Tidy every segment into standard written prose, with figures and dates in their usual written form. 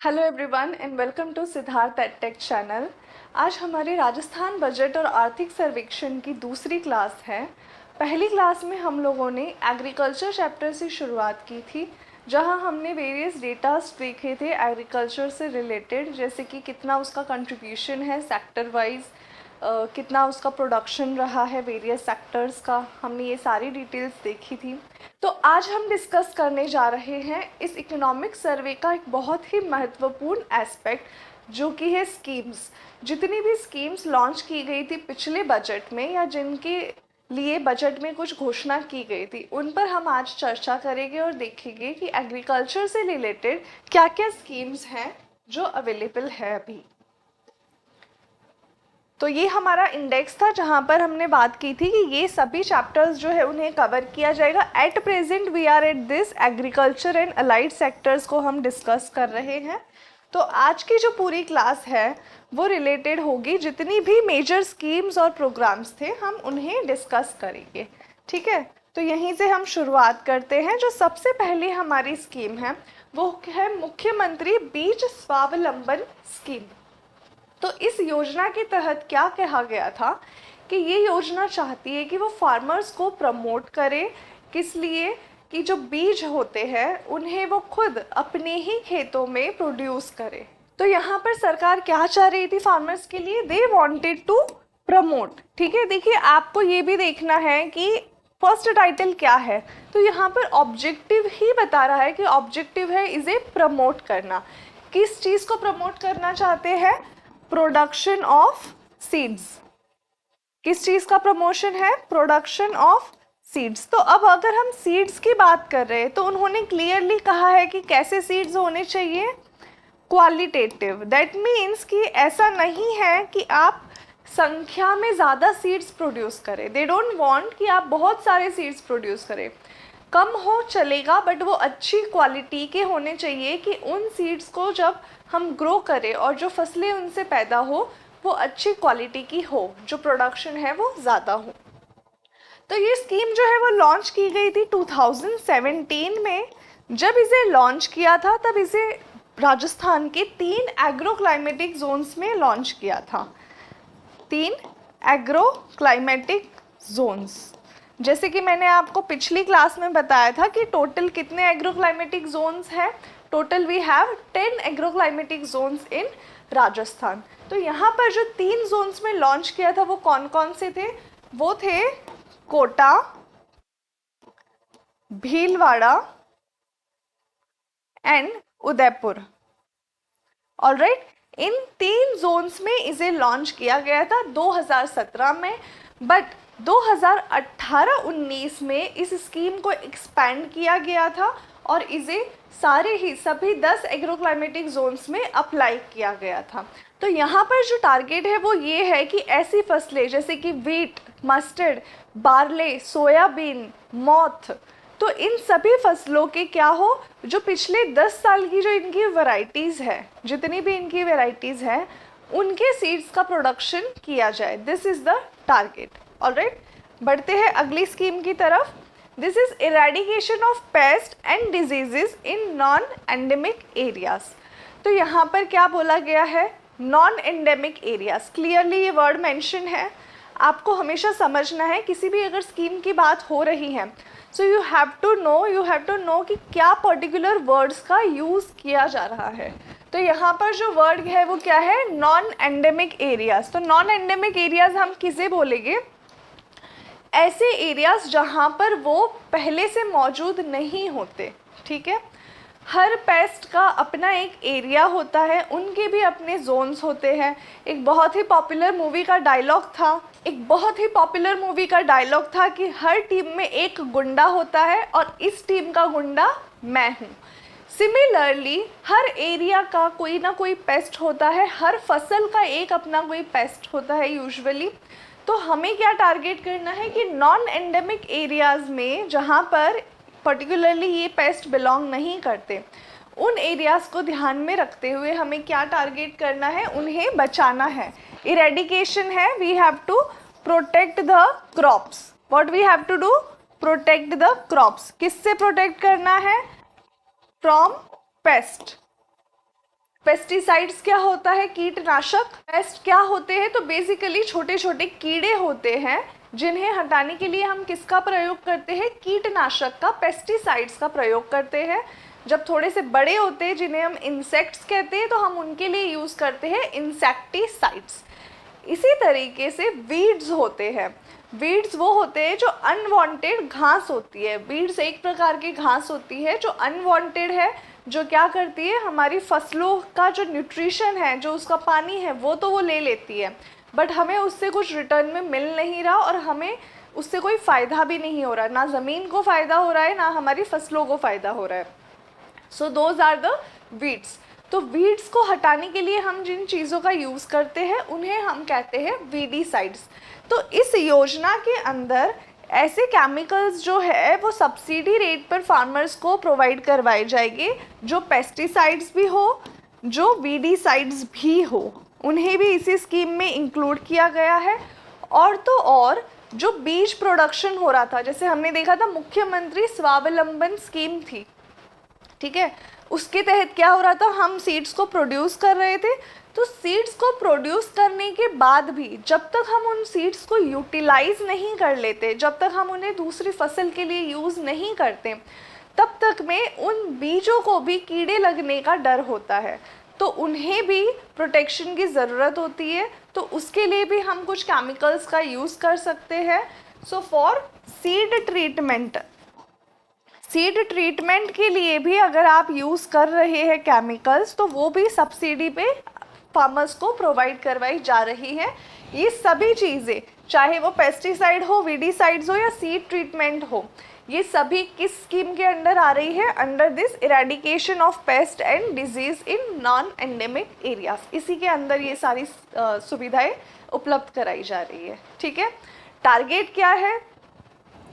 Hello everyone and welcome to Siddharth edtech channel. आज हमारी Rajasthan budget और आर्थिक सर्वेक्षण की दूसरी क्लास है। पहली क्लास में हम लोगों ने एग्रीकल्चर चैप्टर से शुरुआत की थी, जहां हमने वेरियस डेटास देखे थे एग्रीकल्चर से रिलेटेड, जैसे कि कितना उसका कंट्रीब्यूशन है सेक्टर वाइज, कितना उसका प्रोडक्शन रहा है वेरियस सेक्टर्स का, हमने ये सारी डिटेल्स देखी थी। तो आज हम डिस्कस करने जा रहे हैं इस इकोनॉमिक सर्वे का एक बहुत ही महत्वपूर्ण एस्पेक्ट, जो कि है स्कीम्स। जितनी भी स्कीम्स लॉन्च की गई थी पिछले बजट में या जिनके लिए बजट में कुछ घोषणा की गई थी, उन पर हम आज चर्चा करेंगे और देखेंगे कि एग्रीकल्चर से रिलेटेड क्या क्या स्कीम्स हैं जो अवेलेबल है अभी। तो ये हमारा इंडेक्स था जहाँ पर हमने बात की थी कि ये सभी चैप्टर्स जो है उन्हें कवर किया जाएगा। At present we are at this agriculture and allied sectors को हम डिस्कस कर रहे हैं। तो आज की जो पूरी क्लास है वो रिलेटेड होगी, जितनी भी मेजर स्कीम्स और प्रोग्राम्स थे हम उन्हें डिस्कस करेंगे। ठीक है, तो यहीं से हम शुरुआत करते हैं। जो सबसे पहले हमारी स्कीम है वो है मुख्यमंत्री बीज स्वावलंबन स्कीम। तो इस योजना के तहत क्या कहा गया था कि ये योजना चाहती है कि वो फार्मर्स को प्रमोट करे। किस लिए? कि जो बीज होते हैं उन्हें वो खुद अपने ही खेतों में प्रोड्यूस करे। तो यहाँ पर सरकार क्या चाह रही थी फार्मर्स के लिए? They wanted to promote. ठीक है, देखिए आपको ये भी देखना है कि फर्स्ट टाइटल क्या है। तो यहाँ पर ऑब्जेक्टिव ही बता रहा है कि ऑब्जेक्टिव है इसे प्रमोट करना। किस चीज़ को प्रमोट करना चाहते हैं? Production of seeds. किस चीज का प्रमोशन है? Production of seeds. तो अब अगर हम सीड्स की बात कर रहे हैं तो उन्होंने क्लियरली कहा है कि कैसे सीड्स होने चाहिए? क्वालिटेटिव। दैट मीन्स कि ऐसा नहीं है कि आप संख्या में ज़्यादा सीड्स प्रोड्यूस करें। दे डोंट वांट कि आप बहुत सारे सीड्स प्रोड्यूस करें। कम हो चलेगा, बट वो अच्छी क्वालिटी के होने चाहिए कि उन सीड्स को जब हम ग्रो करें और जो फसलें उनसे पैदा हो वो अच्छी क्वालिटी की हो, जो प्रोडक्शन है वो ज़्यादा हो। तो ये स्कीम जो है वो लॉन्च की गई थी 2017 में। जब इसे लॉन्च किया था तब इसे राजस्थान के 3 एग्रो क्लाइमेटिक जोन्स में लॉन्च किया था। 3 एग्रो क्लाइमेटिक जोन्स। जैसे कि मैंने आपको पिछली क्लास में बताया था कि टोटल कितने एग्रो क्लाइमेटिक जोन्स हैं। Total we have 10 agro climatic zones in Rajasthan. तो यहाँ पर जो 3 जोन्स में लॉन्च किया था वो कौन कौन से थे? वो थे कोटा, भीलवाड़ा एंड उदयपुर। ऑलराइट, इन 3 जोन्स में इसे लॉन्च किया गया था 2017 में, बट 2018-19 में इस स्कीम को एक्सपैंड किया गया था और इसे सारे ही सभी 10 एग्रो क्लाइमेटिक जोन्स में अप्लाई किया गया था। तो यहाँ पर जो टारगेट है वो ये है कि ऐसी फसलें जैसे कि wheat, mustard, barley, soybean, moth, तो इन सभी फसलों के क्या हो, जो पिछले 10 साल की जो इनकी वैरायटीज़ है, जितनी भी इनकी वैरायटीज़ है, उनके सीड्स का प्रोडक्शन किया जाए। This is the target. Alright, बढ़ते हैं अगली स्कीम की तरफ। This is eradication of paste and diseases in non endemic areas. तो यहाँ पर क्या बोला गया है? Non endemic areas. क्लियरली ये वर्ड मेंशन है। आपको हमेशा समझना है किसी भी अगर स्कीम की बात हो रही है, so you have to know कि क्या पर्टिकुलर वर्ड्स का यूज़ किया जा रहा है। तो यहाँ पर जो वर्ड है वो क्या है? Non endemic areas. तो नॉन एंडेमिक एरियाज हम किसे बोलेंगे? ऐसे एरियाज जहाँ पर वो पहले से मौजूद नहीं होते। ठीक है, हर पेस्ट का अपना एक एरिया होता है, उनके भी अपने जोन्स होते हैं। एक बहुत ही पॉपुलर मूवी का डायलॉग था कि हर टीम में एक गुंडा होता है और इस टीम का गुंडा मैं हूँ। सिमिलरली हर एरिया का कोई ना कोई पेस्ट होता है, हर फसल का एक अपना कोई पेस्ट होता है यूजुअली। तो हमें क्या टारगेट करना है कि नॉन एंडेमिक एरियाज़ में जहाँ पर पर्टिकुलरली ये पेस्ट बिलोंग नहीं करते, उन एरियाज़ को ध्यान में रखते हुए हमें क्या टारगेट करना है? उन्हें बचाना है। इरेडिकेशन है, we have to protect the crops. What we have to do? Protect the crops. किससे प्रोटेक्ट करना है? From paste. पेस्टिसाइड्स क्या होता है? कीटनाशक। पेस्ट क्या होते हैं? तो बेसिकली छोटे छोटे कीड़े होते हैं जिन्हें हटाने के लिए हम किसका प्रयोग करते हैं? कीटनाशक का, पेस्टिसाइड्स का प्रयोग करते हैं। जब थोड़े से बड़े होते हैं जिन्हें हम इंसेक्ट्स कहते हैं तो हम उनके लिए यूज़ करते हैं इंसेक्टिसाइड्स। इसी तरीके से वीड्स होते हैं। वीड्स वो होते हैं जो अनवांटेड घास होती है। वीड्स एक प्रकार की घास होती है जो अनवांटेड है, जो क्या करती है, हमारी फसलों का जो न्यूट्रिशन है, जो उसका पानी है, वो तो वो ले लेती है, बट हमें उससे कुछ रिटर्न में मिल नहीं रहा और हमें उससे कोई फ़ायदा भी नहीं हो रहा। ना ज़मीन को फ़ायदा हो रहा है, ना हमारी फसलों को फ़ायदा हो रहा है। So those are the weeds. तो वीड्स को हटाने के लिए हम जिन चीज़ों का यूज़ करते हैं उन्हें हम कहते हैं वीडीसाइड्स। तो इस योजना के अंदर ऐसे केमिकल्स जो है वो सब्सिडी रेट पर फार्मर्स को प्रोवाइड करवाए जाएंगे, जो पेस्टिसाइड्स भी हो, जो वीडीसाइड्स भी हो, उन्हें भी इसी स्कीम में इंक्लूड किया गया है। और तो और जो बीज प्रोडक्शन हो रहा था, जैसे हमने देखा था मुख्यमंत्री स्वावलंबन स्कीम थी, ठीक है, उसके तहत क्या हो रहा था, हम सीड्स को प्रोड्यूस कर रहे थे। तो सीड्स को प्रोड्यूस करने के बाद भी जब तक हम उन सीड्स को यूटिलाइज नहीं कर लेते, जब तक हम उन्हें दूसरी फसल के लिए यूज़ नहीं करते, तब तक में उन बीजों को भी कीड़े लगने का डर होता है, तो उन्हें भी प्रोटेक्शन की ज़रूरत होती है। तो उसके लिए भी हम कुछ केमिकल्स का यूज़ कर सकते हैं। So for seed treatment, seed treatment के लिए भी अगर आप यूज़ कर रहे हैं केमिकल्स, तो वो भी सब्सिडी पे फार्मर्स को प्रोवाइड करवाई जा रही है। ये सभी चीज़ें, चाहे वो पेस्टिसाइड हो, वीडीसाइड्स हो या सीड ट्रीटमेंट हो, ये सभी किस स्कीम के अंडर आ रही है? Under this eradication of paste and disease in non endemic areas. इसी के अंदर ये सारी सुविधाएं उपलब्ध कराई जा रही है। ठीक है, टारगेट क्या है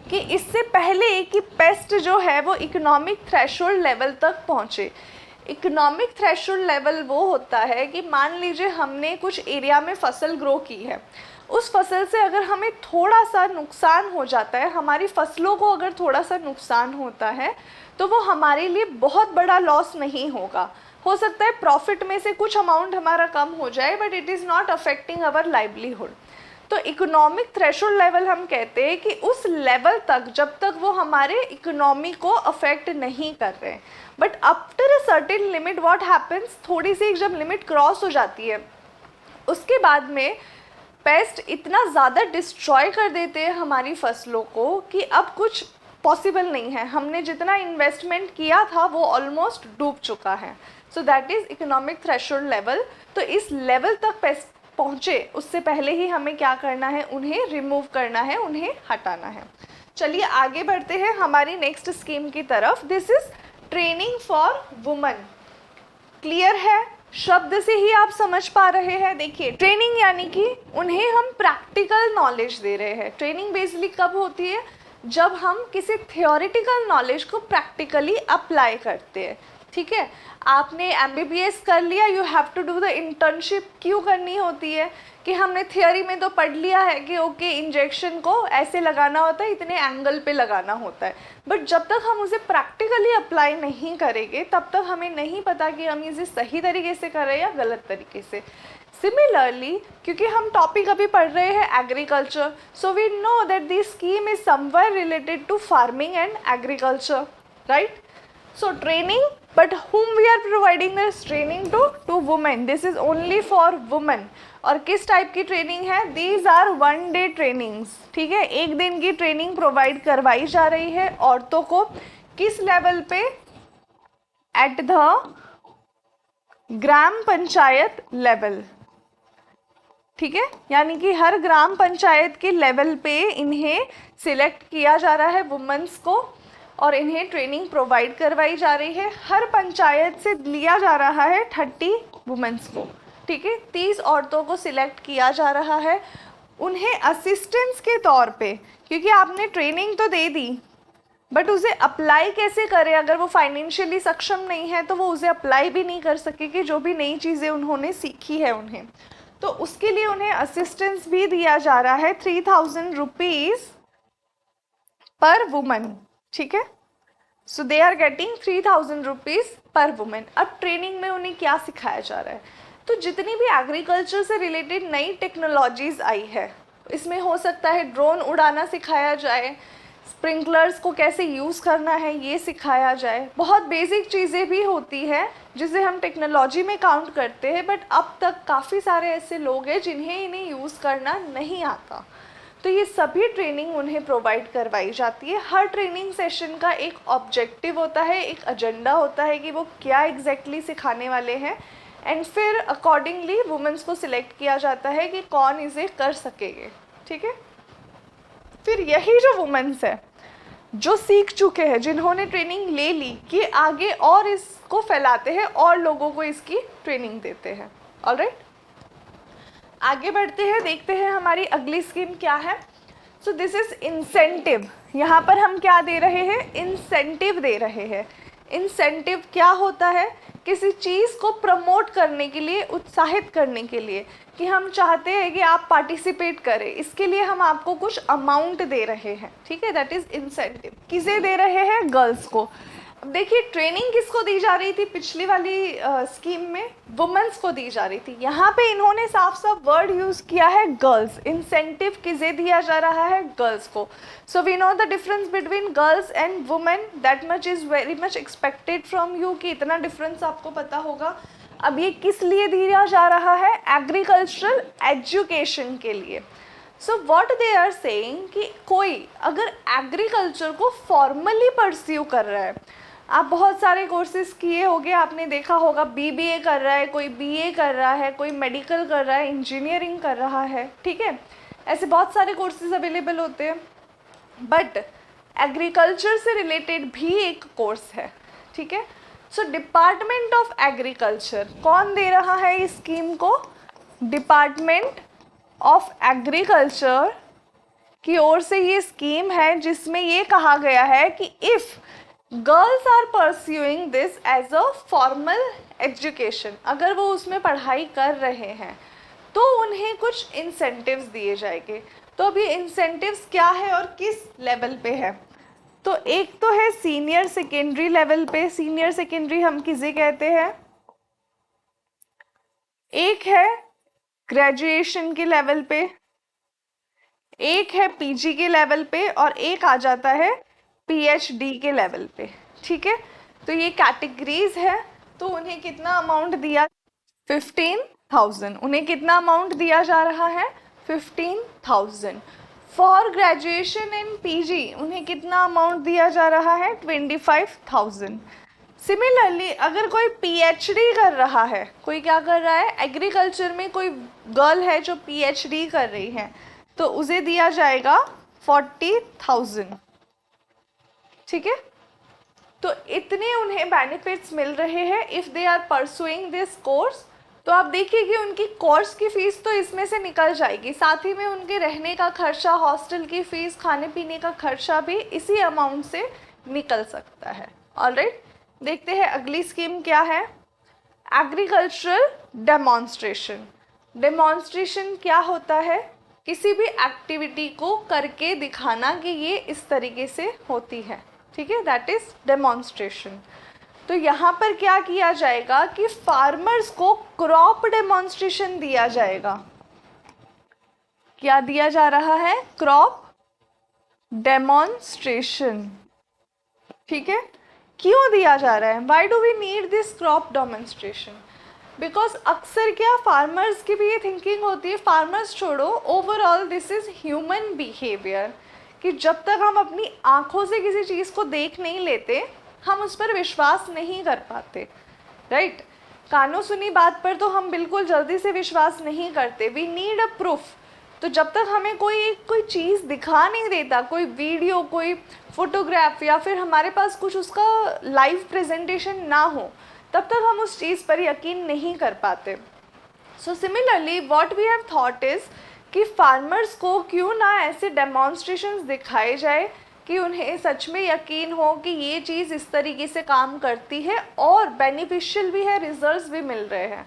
कि इससे पहले कि पेस्ट जो है वो इकोनॉमिक थ्रेशोल्ड लेवल तक पहुँचे। इकोनॉमिक थ्रेशोल्ड लेवल वो होता है कि मान लीजिए हमने कुछ एरिया में फसल ग्रो की है, उस फसल से अगर हमें थोड़ा सा नुकसान हो जाता है, हमारी फसलों को अगर थोड़ा सा नुकसान होता है, तो वो हमारे लिए बहुत बड़ा लॉस नहीं होगा। हो सकता है प्रॉफिट में से कुछ अमाउंट हमारा कम हो जाए, but it is not affecting our livelihood. तो इकोनॉमिक थ्रेशोल्ड लेवल हम कहते हैं कि उस लेवल तक जब तक वो हमारे इकोनॉमी को अफेक्ट नहीं कर रहे हैं, but after a certain limit what happens, थोड़ी सी जब लिमिट क्रॉस हो जाती है, उसके बाद में पेस्ट इतना ज़्यादा डिस्ट्रॉय कर देते हैं हमारी फसलों को कि अब कुछ पॉसिबल नहीं है। हमने जितना इन्वेस्टमेंट किया था वो ऑलमोस्ट डूब चुका है। So that is economic threshold level. तो इस लेवल तक पेस्ट पहुँचे उससे पहले ही हमें क्या करना है? उन्हें रिमूव करना है, उन्हें हटाना है। चलिए आगे बढ़ते हैं हमारी नेक्स्ट स्कीम की तरफ। This is training for women. Clear है? शब्द से ही आप समझ पा रहे हैं। देखिए, ट्रेनिंग यानी कि उन्हें हम प्रैक्टिकल नॉलेज दे रहे हैं। ट्रेनिंग बेसिकली कब होती है? जब हम किसी थियोरिटिकल नॉलेज को प्रैक्टिकली अप्लाई करते हैं। ठीक है, आपने MBBS कर लिया, you have to do the internship. क्यों करनी होती है? कि हमने थियोरी में तो पढ़ लिया है कि ओके इंजेक्शन को ऐसे लगाना होता है, इतने एंगल पे लगाना होता है, बट जब तक हम उसे प्रैक्टिकली अप्लाई नहीं करेंगे तब तक हमें नहीं पता कि हम इसे सही तरीके से कर रहे हैं या गलत तरीके से। सिमिलरली, क्योंकि हम टॉपिक अभी पढ़ रहे हैं agriculture, so we know that this scheme is somewhere related to farming and agriculture, right? So training, but whom we are providing this training to? To women. This is only for women. और किस type की training है? These are one day trainings. ठीक है, एक दिन की training provide करवाई जा रही है औरतों को। किस लेवल पे? At the gram panchayat level. ठीक है, यानी कि हर ग्राम पंचायत के लेवल पे इन्हें सिलेक्ट किया जा रहा है वुमेन्स को, और इन्हें ट्रेनिंग प्रोवाइड करवाई जा रही है। हर पंचायत से लिया जा रहा है 30 वुमेन्स को। ठीक है, 30 औरतों को सिलेक्ट किया जा रहा है, उन्हें असिस्टेंस के तौर पे, क्योंकि आपने ट्रेनिंग तो दे दी बट उसे अप्लाई कैसे करें? अगर वो फाइनेंशियली सक्षम नहीं है तो वो उसे अप्लाई भी नहीं कर सकेगी, जो भी नई चीज़ें उन्होंने सीखी है उन्हें। तो उसके लिए उन्हें असिस्टेंस भी दिया जा रहा है 3000 रुपीज़ पर वुमन। ठीक है, so they are getting 3000 rupees पर वुमेन। अब ट्रेनिंग में उन्हें क्या सिखाया जा रहा है, तो जितनी भी एग्रीकल्चर से रिलेटेड नई टेक्नोलॉजीज़ आई है, इसमें हो सकता है ड्रोन उड़ाना सिखाया जाए, स्प्रिंकलर्स को कैसे यूज़ करना है ये सिखाया जाए। बहुत बेसिक चीज़ें भी होती हैं जिसे हम टेक्नोलॉजी में काउंट करते हैं, बट अब तक काफ़ी सारे ऐसे लोग हैं जिन्हें इन्हें यूज़ करना नहीं आता। तो ये सभी ट्रेनिंग उन्हें प्रोवाइड करवाई जाती है। हर ट्रेनिंग सेशन का एक ऑब्जेक्टिव होता है, एक एजेंडा होता है कि वो क्या एग्जैक्टली सिखाने वाले हैं, एंड फिर अकॉर्डिंगली वुमेन्स को सिलेक्ट किया जाता है कि कौन इसे कर सकेंगे। ठीक है, फिर यही जो वुमेन्स है जो सीख चुके हैं, जिन्होंने ट्रेनिंग ले ली, कि आगे और इसको फैलाते हैं और लोगों को इसकी ट्रेनिंग देते हैं। ऑलराइट, आगे बढ़ते हैं, देखते हैं हमारी अगली स्कीम क्या है। सो दिस इज इंसेंटिव। यहाँ पर हम क्या दे रहे हैं, इंसेंटिव दे रहे हैं। इंसेंटिव क्या होता है, किसी चीज़ को प्रमोट करने के लिए, उत्साहित करने के लिए, कि हम चाहते हैं कि आप पार्टिसिपेट करें, इसके लिए हम आपको कुछ अमाउंट दे रहे हैं। ठीक है, दैट इज इंसेंटिव। किसे दे रहे हैं, गर्ल्स को। अब देखिए ट्रेनिंग किसको दी जा रही थी, पिछली वाली स्कीम में वुमेन्स को दी जा रही थी। यहाँ पे इन्होंने साफ साफ वर्ड यूज़ किया है गर्ल्स। इंसेंटिव किसे दिया जा रहा है, गर्ल्स को। So we know the difference between girls and women, that much is very much expected from you कि इतना डिफरेंस आपको पता होगा। अब ये किस लिए दिया जा रहा है, एग्रीकल्चरल एजुकेशन के लिए। So what they are saying कि कोई अगर एग्रीकल्चर को फॉर्मली परस्यू कर रहा है, आप बहुत सारे कोर्सेज किए होंगे, आपने देखा होगा बीबीए कर रहा है कोई, बीए कर रहा है कोई, मेडिकल कर रहा है, इंजीनियरिंग कर रहा है। ठीक है, ऐसे बहुत सारे कोर्सेज अवेलेबल होते हैं, बट एग्रीकल्चर से रिलेटेड भी एक कोर्स है। ठीक है, सो डिपार्टमेंट ऑफ एग्रीकल्चर कौन दे रहा है इस स्कीम को, डिपार्टमेंट ऑफ एग्रीकल्चर की ओर से ये स्कीम है, जिसमें ये कहा गया है कि if girls are pursuing this as a formal education, अगर वो उसमें पढ़ाई कर रहे हैं तो उन्हें कुछ इंसेंटिव्स दिए जाएंगे। तो अब ये इंसेंटिव्स क्या है और किस लेवल पे है, तो एक तो है सीनियर सेकेंडरी लेवल पे। सीनियर सेकेंडरी हम किसे कहते हैं, एक है ग्रेजुएशन के लेवल पे, एक है पीजी के लेवल पे, और एक आ जाता है पीएचडी के लेवल पे। ठीक है, तो ये कैटेगरीज है। तो उन्हें कितना अमाउंट दिया, 15,000। उन्हें कितना अमाउंट दिया जा रहा है, 15,000। फॉर ग्रेजुएशन एंड पीजी उन्हें कितना अमाउंट दिया जा रहा है, 25,000। सिमिलरली अगर कोई पीएचडी कर रहा है, कोई क्या कर रहा है, एग्रीकल्चर में कोई गर्ल है जो पीएचडी कर रही है, तो उसे दिया जाएगा 40,000। ठीक है, तो इतने उन्हें बेनिफिट्स मिल रहे हैं if they are pursuing this course. तो आप देखिए कि उनकी कोर्स की फ़ीस तो इसमें से निकल जाएगी, साथ ही में उनके रहने का खर्चा, हॉस्टल की फ़ीस, खाने पीने का खर्चा भी इसी अमाउंट से निकल सकता है। ऑलराइट, देखते हैं अगली स्कीम क्या है, एग्रीकल्चरल डेमोन्स्ट्रेशन। डेमोन्स्ट्रेशन क्या होता है, किसी भी एक्टिविटी को करके दिखाना कि ये इस तरीके से होती है। ठीक है, दैट इज डेमोन्स्ट्रेशन। तो यहाँ पर क्या किया जाएगा कि फार्मर्स को क्रॉप डेमोन्स्ट्रेशन दिया जाएगा। क्या दिया जा रहा है, क्रॉप डेमोन्स्ट्रेशन। ठीक है, क्यों दिया जा रहा है, why do we need this crop demonstration, because अक्सर क्या फार्मर्स की भी ये थिंकिंग होती है, फार्मर्स छोड़ो, overall this is human behaviour, कि जब तक हम अपनी आँखों से किसी चीज़ को देख नहीं लेते हम उस पर विश्वास नहीं कर पाते। राइट, कानों सुनी बात पर तो हम बिल्कुल जल्दी से विश्वास नहीं करते, वी नीड अ प्रूफ। तो जब तक हमें कोई चीज़ दिखा नहीं देता, कोई वीडियो, कोई फोटोग्राफ, या फिर हमारे पास कुछ उसका लाइव प्रेजेंटेशन ना हो, तब तक हम उस चीज़ पर यकीन नहीं कर पाते। So similarly what we have thought is कि फार्मर्स को क्यों ना ऐसे डेमोन्स्ट्रेशंस दिखाए जाए कि उन्हें सच में यकीन हो कि ये चीज़ इस तरीके से काम करती है और बेनिफिशियल भी है, रिजल्ट्स भी मिल रहे हैं।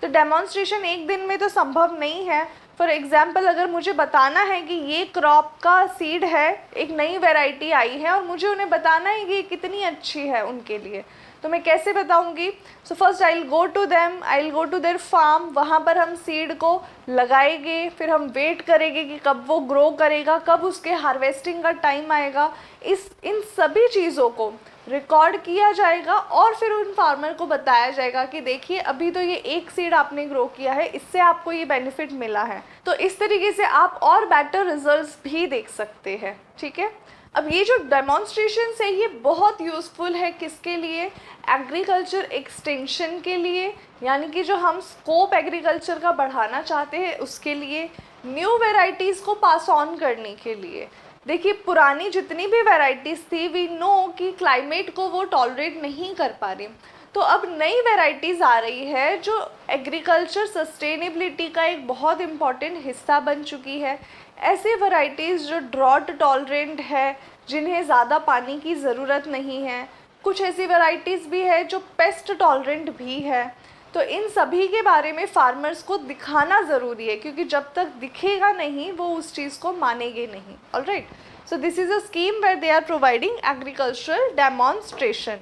तो डेमोन्स्ट्रेशन एक दिन में तो संभव नहीं है, फॉर एग्ज़ाम्पल अगर मुझे बताना है कि ये क्रॉप का सीड है, एक नई वैरायटी आई है और मुझे उन्हें बताना है कि ये कितनी अच्छी है उनके लिए, तो मैं कैसे बताऊंगी? So first I will go to them, I will go to their farm, वहाँ पर हम सीड को लगाएंगे, फिर हम वेट करेंगे कि कब वो ग्रो करेगा, कब उसके हार्वेस्टिंग का टाइम आएगा। इन सभी चीज़ों को रिकॉर्ड किया जाएगा और फिर उन फार्मर को बताया जाएगा कि देखिए अभी तो ये एक सीड आपने ग्रो किया है, इससे आपको ये बेनिफिट मिला है। तो इस तरीके से आप और बेटर रिजल्ट्स भी देख सकते हैं, ठीक है। अब ये जो डेमोन्स्ट्रेशन है ये बहुत यूज़फुल है किसके लिए? एग्रीकल्चर एक्सटेंशन के लिए, यानी कि जो हम स्कोप एग्रीकल्चर का बढ़ाना चाहते हैं उसके लिए, न्यू वेराइटीज़ को पास ऑन करने के लिए। देखिए पुरानी जितनी भी वेराइटीज़ थी, वी नो कि क्लाइमेट को वो टॉलरेट नहीं कर पा रही, तो अब नई वेराइटीज़ आ रही है जो एग्रीकल्चर सस्टेनेबिलिटी का एक बहुत इम्पॉर्टेंट हिस्सा बन चुकी है। ऐसे वैरायटीज़ जो ड्रॉट टॉलरेंट है, जिन्हें ज़्यादा पानी की ज़रूरत नहीं है, कुछ ऐसी वैरायटीज़ भी है जो पेस्ट टॉलरेंट भी है। तो इन सभी के बारे में फार्मर्स को दिखाना ज़रूरी है, क्योंकि जब तक दिखेगा नहीं वो उस चीज़ को मानेंगे नहीं। Alright, so this is a scheme where they are providing agricultural demonstration.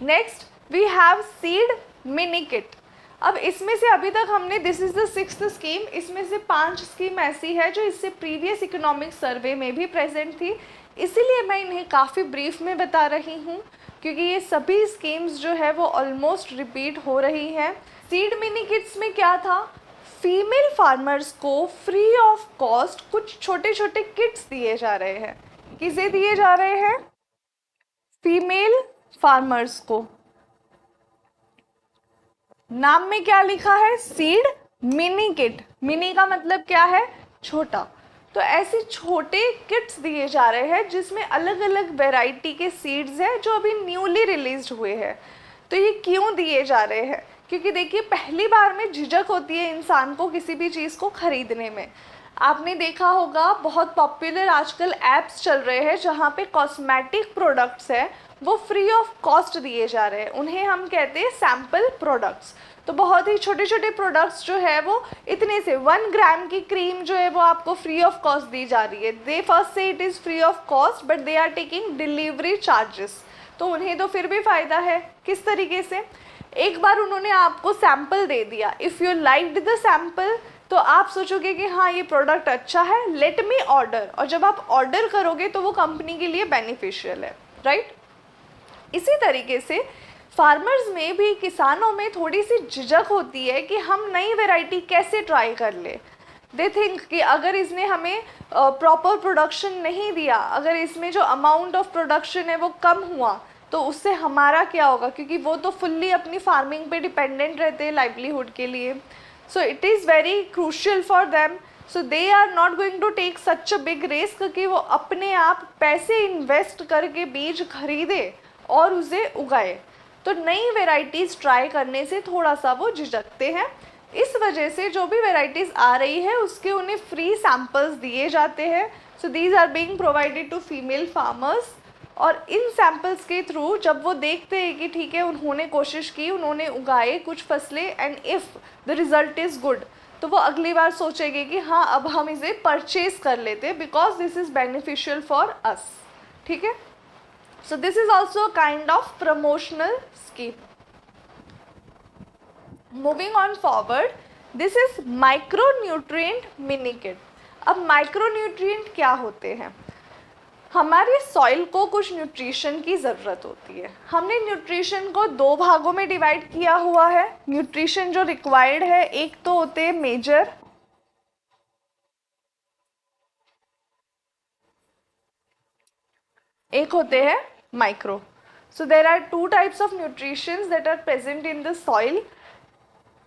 Next we have seed mini kit. अब इसमें से अभी तक हमने, this is the 6th scheme, इसमें से 5 स्कीम ऐसी है जो इससे प्रीवियस इकोनॉमिक सर्वे में भी प्रेजेंट थी, इसीलिए मैं इन्हें काफ़ी ब्रीफ में बता रही हूँ, क्योंकि ये सभी स्कीम्स जो है वो ऑलमोस्ट रिपीट हो रही हैं। सीड मिनी किट्स में क्या था? फीमेल फार्मर्स को फ्री ऑफ कॉस्ट कुछ छोटे छोटे किट्स दिए जा रहे हैं। किसे दिए जा रहे हैं? फीमेल फार्मर्स को। नाम में क्या लिखा है? Seed mini kit. मिनी का मतलब क्या है? छोटा। तो ऐसे छोटे किट्स दिए जा रहे हैं जिसमें अलग अलग वैरायटी के सीड्स हैं जो अभी न्यूली रिलीज्ड हुए हैं। तो ये क्यों दिए जा रहे हैं? क्योंकि देखिए पहली बार में झिझक होती है इंसान को किसी भी चीज़ को खरीदने में। आपने देखा होगा बहुत पॉपुलर आजकल ऐप्स चल रहे हैं जहाँ पे कॉस्मेटिक प्रोडक्ट्स है वो फ्री ऑफ कॉस्ट दिए जा रहे हैं, उन्हें हम कहते हैं सैम्पल प्रोडक्ट्स। तो बहुत ही छोटे छोटे प्रोडक्ट्स जो है वो इतने से 1 ग्राम की क्रीम जो है वो आपको फ्री ऑफ कॉस्ट दी जा रही है। They first say it is free of cost but they are taking delivery charges, तो उन्हें तो फिर भी फ़ायदा है। किस तरीके से? एक बार उन्होंने आपको सैम्पल दे दिया, if you liked the sample तो आप सोचोगे कि हाँ ये प्रोडक्ट अच्छा है, लेट मी ऑर्डर, और जब आप ऑर्डर करोगे तो वो कंपनी के लिए बेनिफिशियल है, राइट। इसी तरीके से फार्मर्स में भी, किसानों में थोड़ी सी झिझक होती है कि हम नई वैरायटी कैसे ट्राई कर ले। दे थिंक कि अगर इसने हमें प्रॉपर प्रोडक्शन नहीं दिया, अगर इसमें जो अमाउंट ऑफ प्रोडक्शन है वो कम हुआ तो उससे हमारा क्या होगा, क्योंकि वो तो फुल्ली अपनी फार्मिंग पे डिपेंडेंट रहते हैं लाइवलीहुड के लिए। So it is very crucial for them, so they are not going to take such a big risk कि वो अपने आप पैसे इन्वेस्ट करके बीज खरीदे और उसे उगाए। तो नई वेराइटीज़ ट्राई करने से थोड़ा सा वो झिझकते हैं। इस वजह से जो भी वेराइटीज़ आ रही है उसके उन्हें फ्री सैम्पल्स दिए जाते हैं। So these are being provided to female farmers, और इन सैम्पल्स के थ्रू जब वो देखते हैं कि ठीक है उन्होंने कोशिश की, उन्होंने उगाए कुछ फसलें and if the result is good, तो वो अगली बार सोचेंगे कि हाँ अब हम इसे परचेज कर लेते हैं because this is beneficial for us, ठीक है। So this is also a kind of promotional scheme. Moving on forward, this is micronutrient mini kit. अब माइक्रोन्यूट्रिएंट क्या होते हैं? हमारे सॉइल को कुछ न्यूट्रिशन की ज़रूरत होती है। हमने न्यूट्रिशन को 2 भागों में डिवाइड किया हुआ है। न्यूट्रिशन जो रिक्वायर्ड है, एक तो होते हैं मेजर, एक होते हैं micro. So there are 2 types of nutritions that are present in the soil,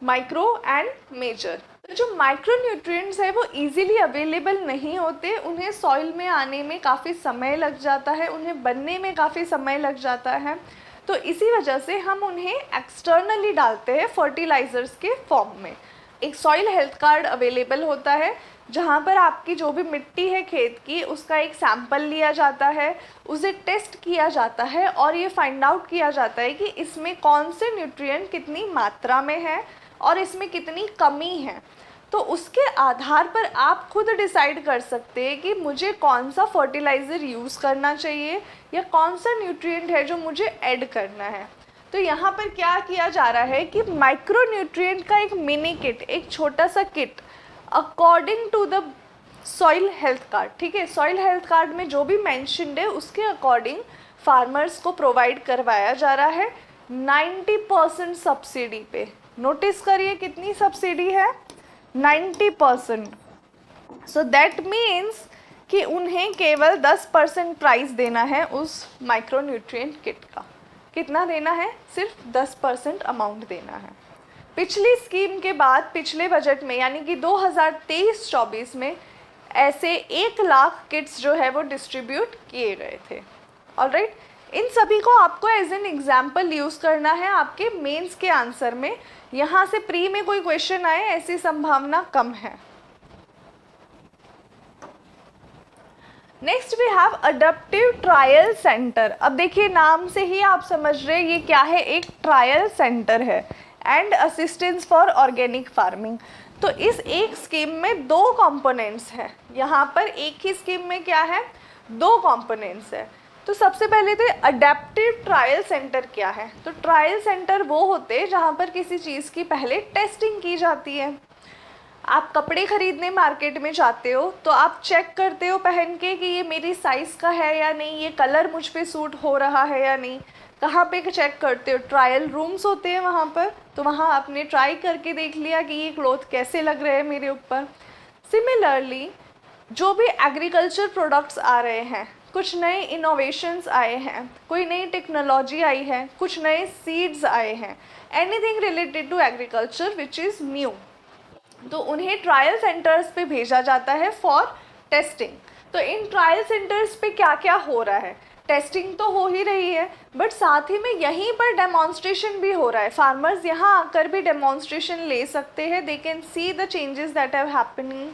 micro and major. तो जो माइक्रो न्यूट्रिएंट्स है वो इजीली अवेलेबल नहीं होते, उन्हें सॉइल में आने में काफ़ी समय लग जाता है, उन्हें बनने में काफ़ी समय लग जाता है। तो इसी वजह से हम उन्हें एक्सटर्नली डालते हैं फर्टिलाइज़र्स के फॉर्म में। एक सॉइल हेल्थ कार्ड अवेलेबल होता है जहाँ पर आपकी जो भी मिट्टी है खेत की उसका एक सैंपल लिया जाता है, उसे टेस्ट किया जाता है और ये फाइंड आउट किया जाता है कि इसमें कौन से न्यूट्रिएंट कितनी मात्रा में है और इसमें कितनी कमी है। तो उसके आधार पर आप खुद डिसाइड कर सकते हैं कि मुझे कौन सा फर्टिलाइज़र यूज़ करना चाहिए या कौन सा न्यूट्रिएंट है जो मुझे ऐड करना है। तो यहाँ पर क्या किया जा रहा है कि माइक्रो न्यूट्रिएंट का एक मिनी किट, एक छोटा सा kit according to the soil health card, ठीक है, सॉइल हेल्थ कार्ड में जो भी मेंशन्ड है उसके अकॉर्डिंग फार्मर्स को प्रोवाइड करवाया जा रहा है 90% सब्सिडी पे। नोटिस करिए कितनी सब्सिडी है, 90%। सो दैट मीन्स कि उन्हें केवल 10% प्राइस देना है उस माइक्रो न्यूट्रिएंट किट का। कितना देना है? सिर्फ 10% अमाउंट देना है। पिछली स्कीम के बाद पिछले बजट में यानी कि 2023-24 में ऐसे 1 लाख किट्स जो है वो डिस्ट्रीब्यूट किए गए थे। ऑलराइट, इन सभी को आपको एज एन एग्जाम्पल यूज़ करना है आपके मेंस के आंसर में। यहाँ से प्री में कोई क्वेश्चन आए ऐसी संभावना कम है। Next we have adaptive trial center. अब देखिए नाम से ही आप समझ रहे हैं ये क्या है, एक ट्रायल सेंटर है and assistance for organic farming. तो इस एक स्कीम में 2 कंपोनेंट्स हैं। यहाँ पर एक ही स्कीम में क्या है, 2 कंपोनेंट्स है। तो सबसे पहले तो अडेप्टिव ट्रायल सेंटर क्या है? तो ट्रायल सेंटर वो होते हैं जहाँ पर किसी चीज़ की पहले टेस्टिंग की जाती है। आप कपड़े खरीदने मार्केट में जाते हो तो आप चेक करते हो पहन के कि ये मेरी साइज़ का है या नहीं, ये कलर मुझ पे सूट हो रहा है या नहीं। कहाँ पे चेक करते हो? ट्रायल रूम्स होते हैं वहाँ पर। तो वहाँ आपने ट्राई करके देख लिया कि ये क्लॉथ कैसे लग रहे हैं मेरे ऊपर। सिमिलरली जो भी एग्रीकल्चर प्रोडक्ट्स आ रहे हैं, कुछ नए इनोवेशंस आए हैं, कोई नई टेक्नोलॉजी आई है, कुछ नए सीड्स आए हैं, anything related to agriculture which is new, तो उन्हें ट्रायल सेंटर्स पे भेजा जाता है फॉर टेस्टिंग। तो इन ट्रायल सेंटर्स पे क्या क्या हो रहा है? टेस्टिंग तो हो ही रही है बट साथ ही में यहीं पर डेमोन्स्ट्रेशन भी हो रहा है। फार्मर्स यहाँ आकर भी डेमोन्स्ट्रेशन ले सकते हैं। They can see the changes that have happening,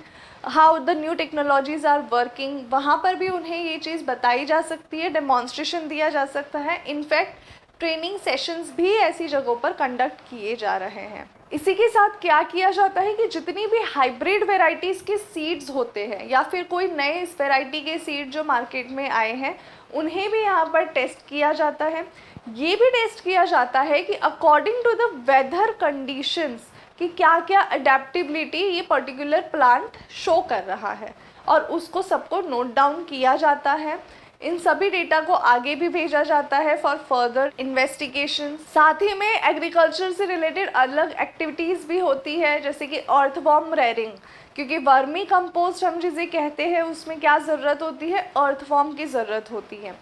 how the new technologies are working. वहाँ पर भी उन्हें ये चीज़ बताई जा सकती है, डेमोन्स्ट्रेशन दिया जा सकता है। इनफैक्ट ट्रेनिंग सेशंस भी ऐसी जगहों पर कंडक्ट किए जा रहे हैं। इसी के साथ क्या किया जाता है कि जितनी भी हाइब्रिड वेराइटीज़ के सीड्स होते हैं या फिर कोई नए इस वेराइटी के सीड जो मार्केट में आए हैं उन्हें भी यहाँ पर टेस्ट किया जाता है। ये भी टेस्ट किया जाता है कि according to the weather conditions कि क्या क्या अडेप्टिबिलिटी ये पर्टिकुलर प्लांट शो कर रहा है और उसको सबको नोट डाउन किया जाता है। इन सभी डेटा को आगे भी भेजा जाता है फॉर फर्दर इन्वेस्टिगेशन। साथ ही में एग्रीकल्चर से रिलेटेड अलग एक्टिविटीज़ भी होती है जैसे कि अर्थवॉर्म रेयरिंग, क्योंकि वर्मी कंपोस्ट हम जिसे कहते हैं उसमें क्या ज़रूरत होती है, अर्थवॉर्म की ज़रूरत होती है।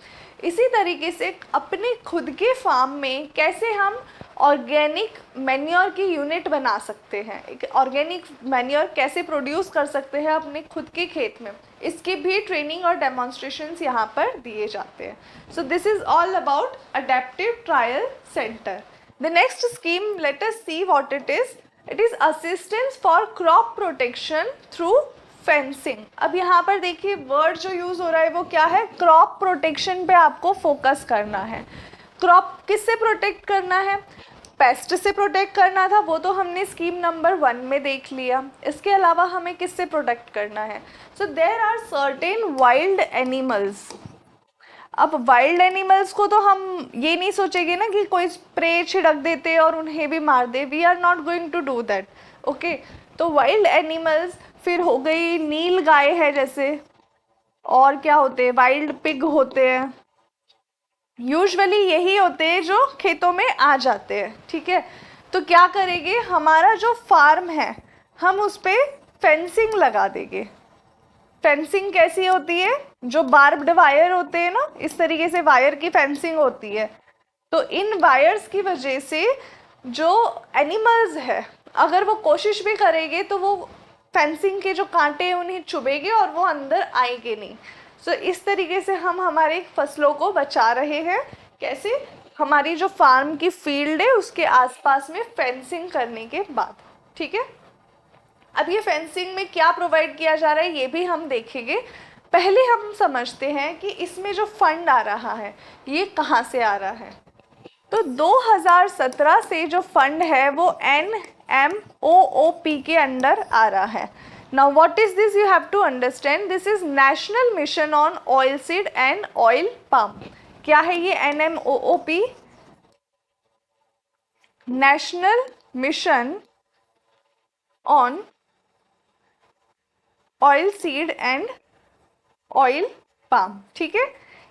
इसी तरीके से अपने खुद के फार्म में कैसे हम ऑर्गेनिक मैन्योर की यूनिट बना सकते हैं, एक ऑर्गेनिक मैन्योर कैसे प्रोड्यूस कर सकते हैं अपने खुद के खेत में, इसकी भी ट्रेनिंग और डेमोन्स्ट्रेशंस यहाँ पर दिए जाते हैं। सो this is all about adaptive trial centre. The next scheme, late us see what it is. It is assistance for crop protection through fencing. अब यहाँ पर देखिए वर्ड जो यूज़ हो रहा है वो क्या है, क्रॉप प्रोटेक्शन पे आपको फोकस करना है। क्रॉप किससे प्रोटेक्ट करना है? पेस्ट से प्रोटेक्ट करना था, वो तो हमने स्कीम नंबर 1 में देख लिया। इसके अलावा हमें किससे प्रोटेक्ट करना है? So there are certain wild animals. अब वाइल्ड एनिमल्स को तो हम ये नहीं सोचेंगे ना कि कोई स्प्रे छिड़क देते और उन्हें भी मार दे। We are not going to do that, okay. तो वाइल्ड एनिमल्स फिर हो गई नील गाय है जैसे, और क्या होते हैं, वाइल्ड पिग होते हैं। यूजुअली यही होते हैं जो खेतों में आ जाते हैं, ठीक है। तो क्या करेंगे, हमारा जो फार्म है हम उस पर फेंसिंग लगा देंगे। फेंसिंग कैसी होती है? जो बार्ब्ड वायर होते हैं ना, इस तरीके से वायर की फेंसिंग होती है। तो इन वायर्स की वजह से जो एनिमल्स है अगर वो कोशिश भी करेंगे तो वो फेंसिंग के जो कांटे हैं उन्हें चुभेंगे और वो अंदर आएंगे नहीं। सो इस तरीके से हम हमारे फसलों को बचा रहे हैं। कैसे? हमारी जो फार्म की फील्ड है उसके आसपास में फेंसिंग करने के बाद, ठीक है। अब ये फेंसिंग में क्या प्रोवाइड किया जा रहा है ये भी हम देखेंगे। पहले हम समझते हैं कि इसमें जो फंड आ रहा है ये कहाँ से आ रहा है। तो 2017 से जो फंड है वो MOOP के अंडर आ रहा है। Now what is this, you have to understand, this is national mission on oil seed and oil palm. क्या है ये NMOOP? National mission on oil seed and oil palm, ठीक है।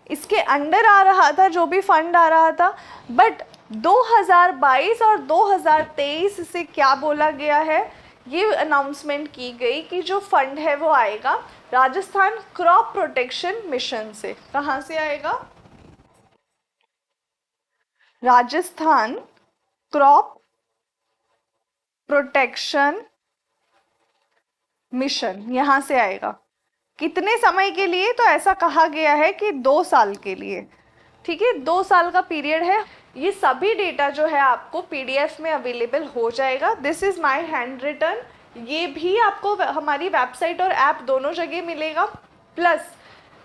इसके अंडर आ रहा था जो भी फंड आ रहा था, बट 2022 और 2023 से क्या बोला गया है, ये अनाउंसमेंट की गई कि जो फंड है वो आएगा राजस्थान क्रॉप प्रोटेक्शन मिशन से। कहाँ से आएगा? राजस्थान क्रॉप प्रोटेक्शन मिशन, यहां से आएगा। कितने समय के लिए? तो ऐसा कहा गया है कि 2 साल के लिए, ठीक है, 2 साल का पीरियड है। ये सभी डेटा जो है आपको PDF में अवेलेबल हो जाएगा। This is my hand written, ये भी आपको हमारी वेबसाइट और ऐप दोनों जगह मिलेगा। प्लस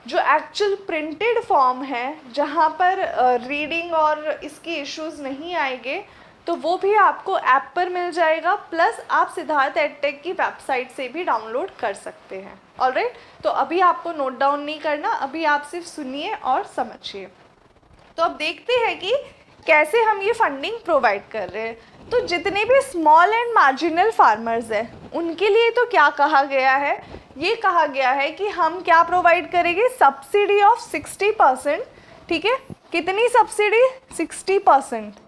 जो एक्चुअल प्रिंटेड फॉर्म है जहाँ पर रीडिंग और इसकी इश्यूज नहीं आएंगे, तो वो भी आपको ऐप पर मिल जाएगा। प्लस आप सिद्धार्थ एडटेक की वेबसाइट से भी डाउनलोड कर सकते हैं। ऑलराइट, तो अभी आपको नोट डाउन नहीं करना, अभी आप सिर्फ सुनिए और समझिए। तो अब देखते हैं कि कैसे हम ये फंडिंग प्रोवाइड कर रहे हैं। तो जितने भी स्मॉल एंड मार्जिनल फार्मर्स हैं उनके लिए तो क्या कहा गया है, ये कहा गया है कि हम क्या प्रोवाइड करेंगे, सब्सिडी ऑफ 60%, ठीक है। कितनी subsidy? 60%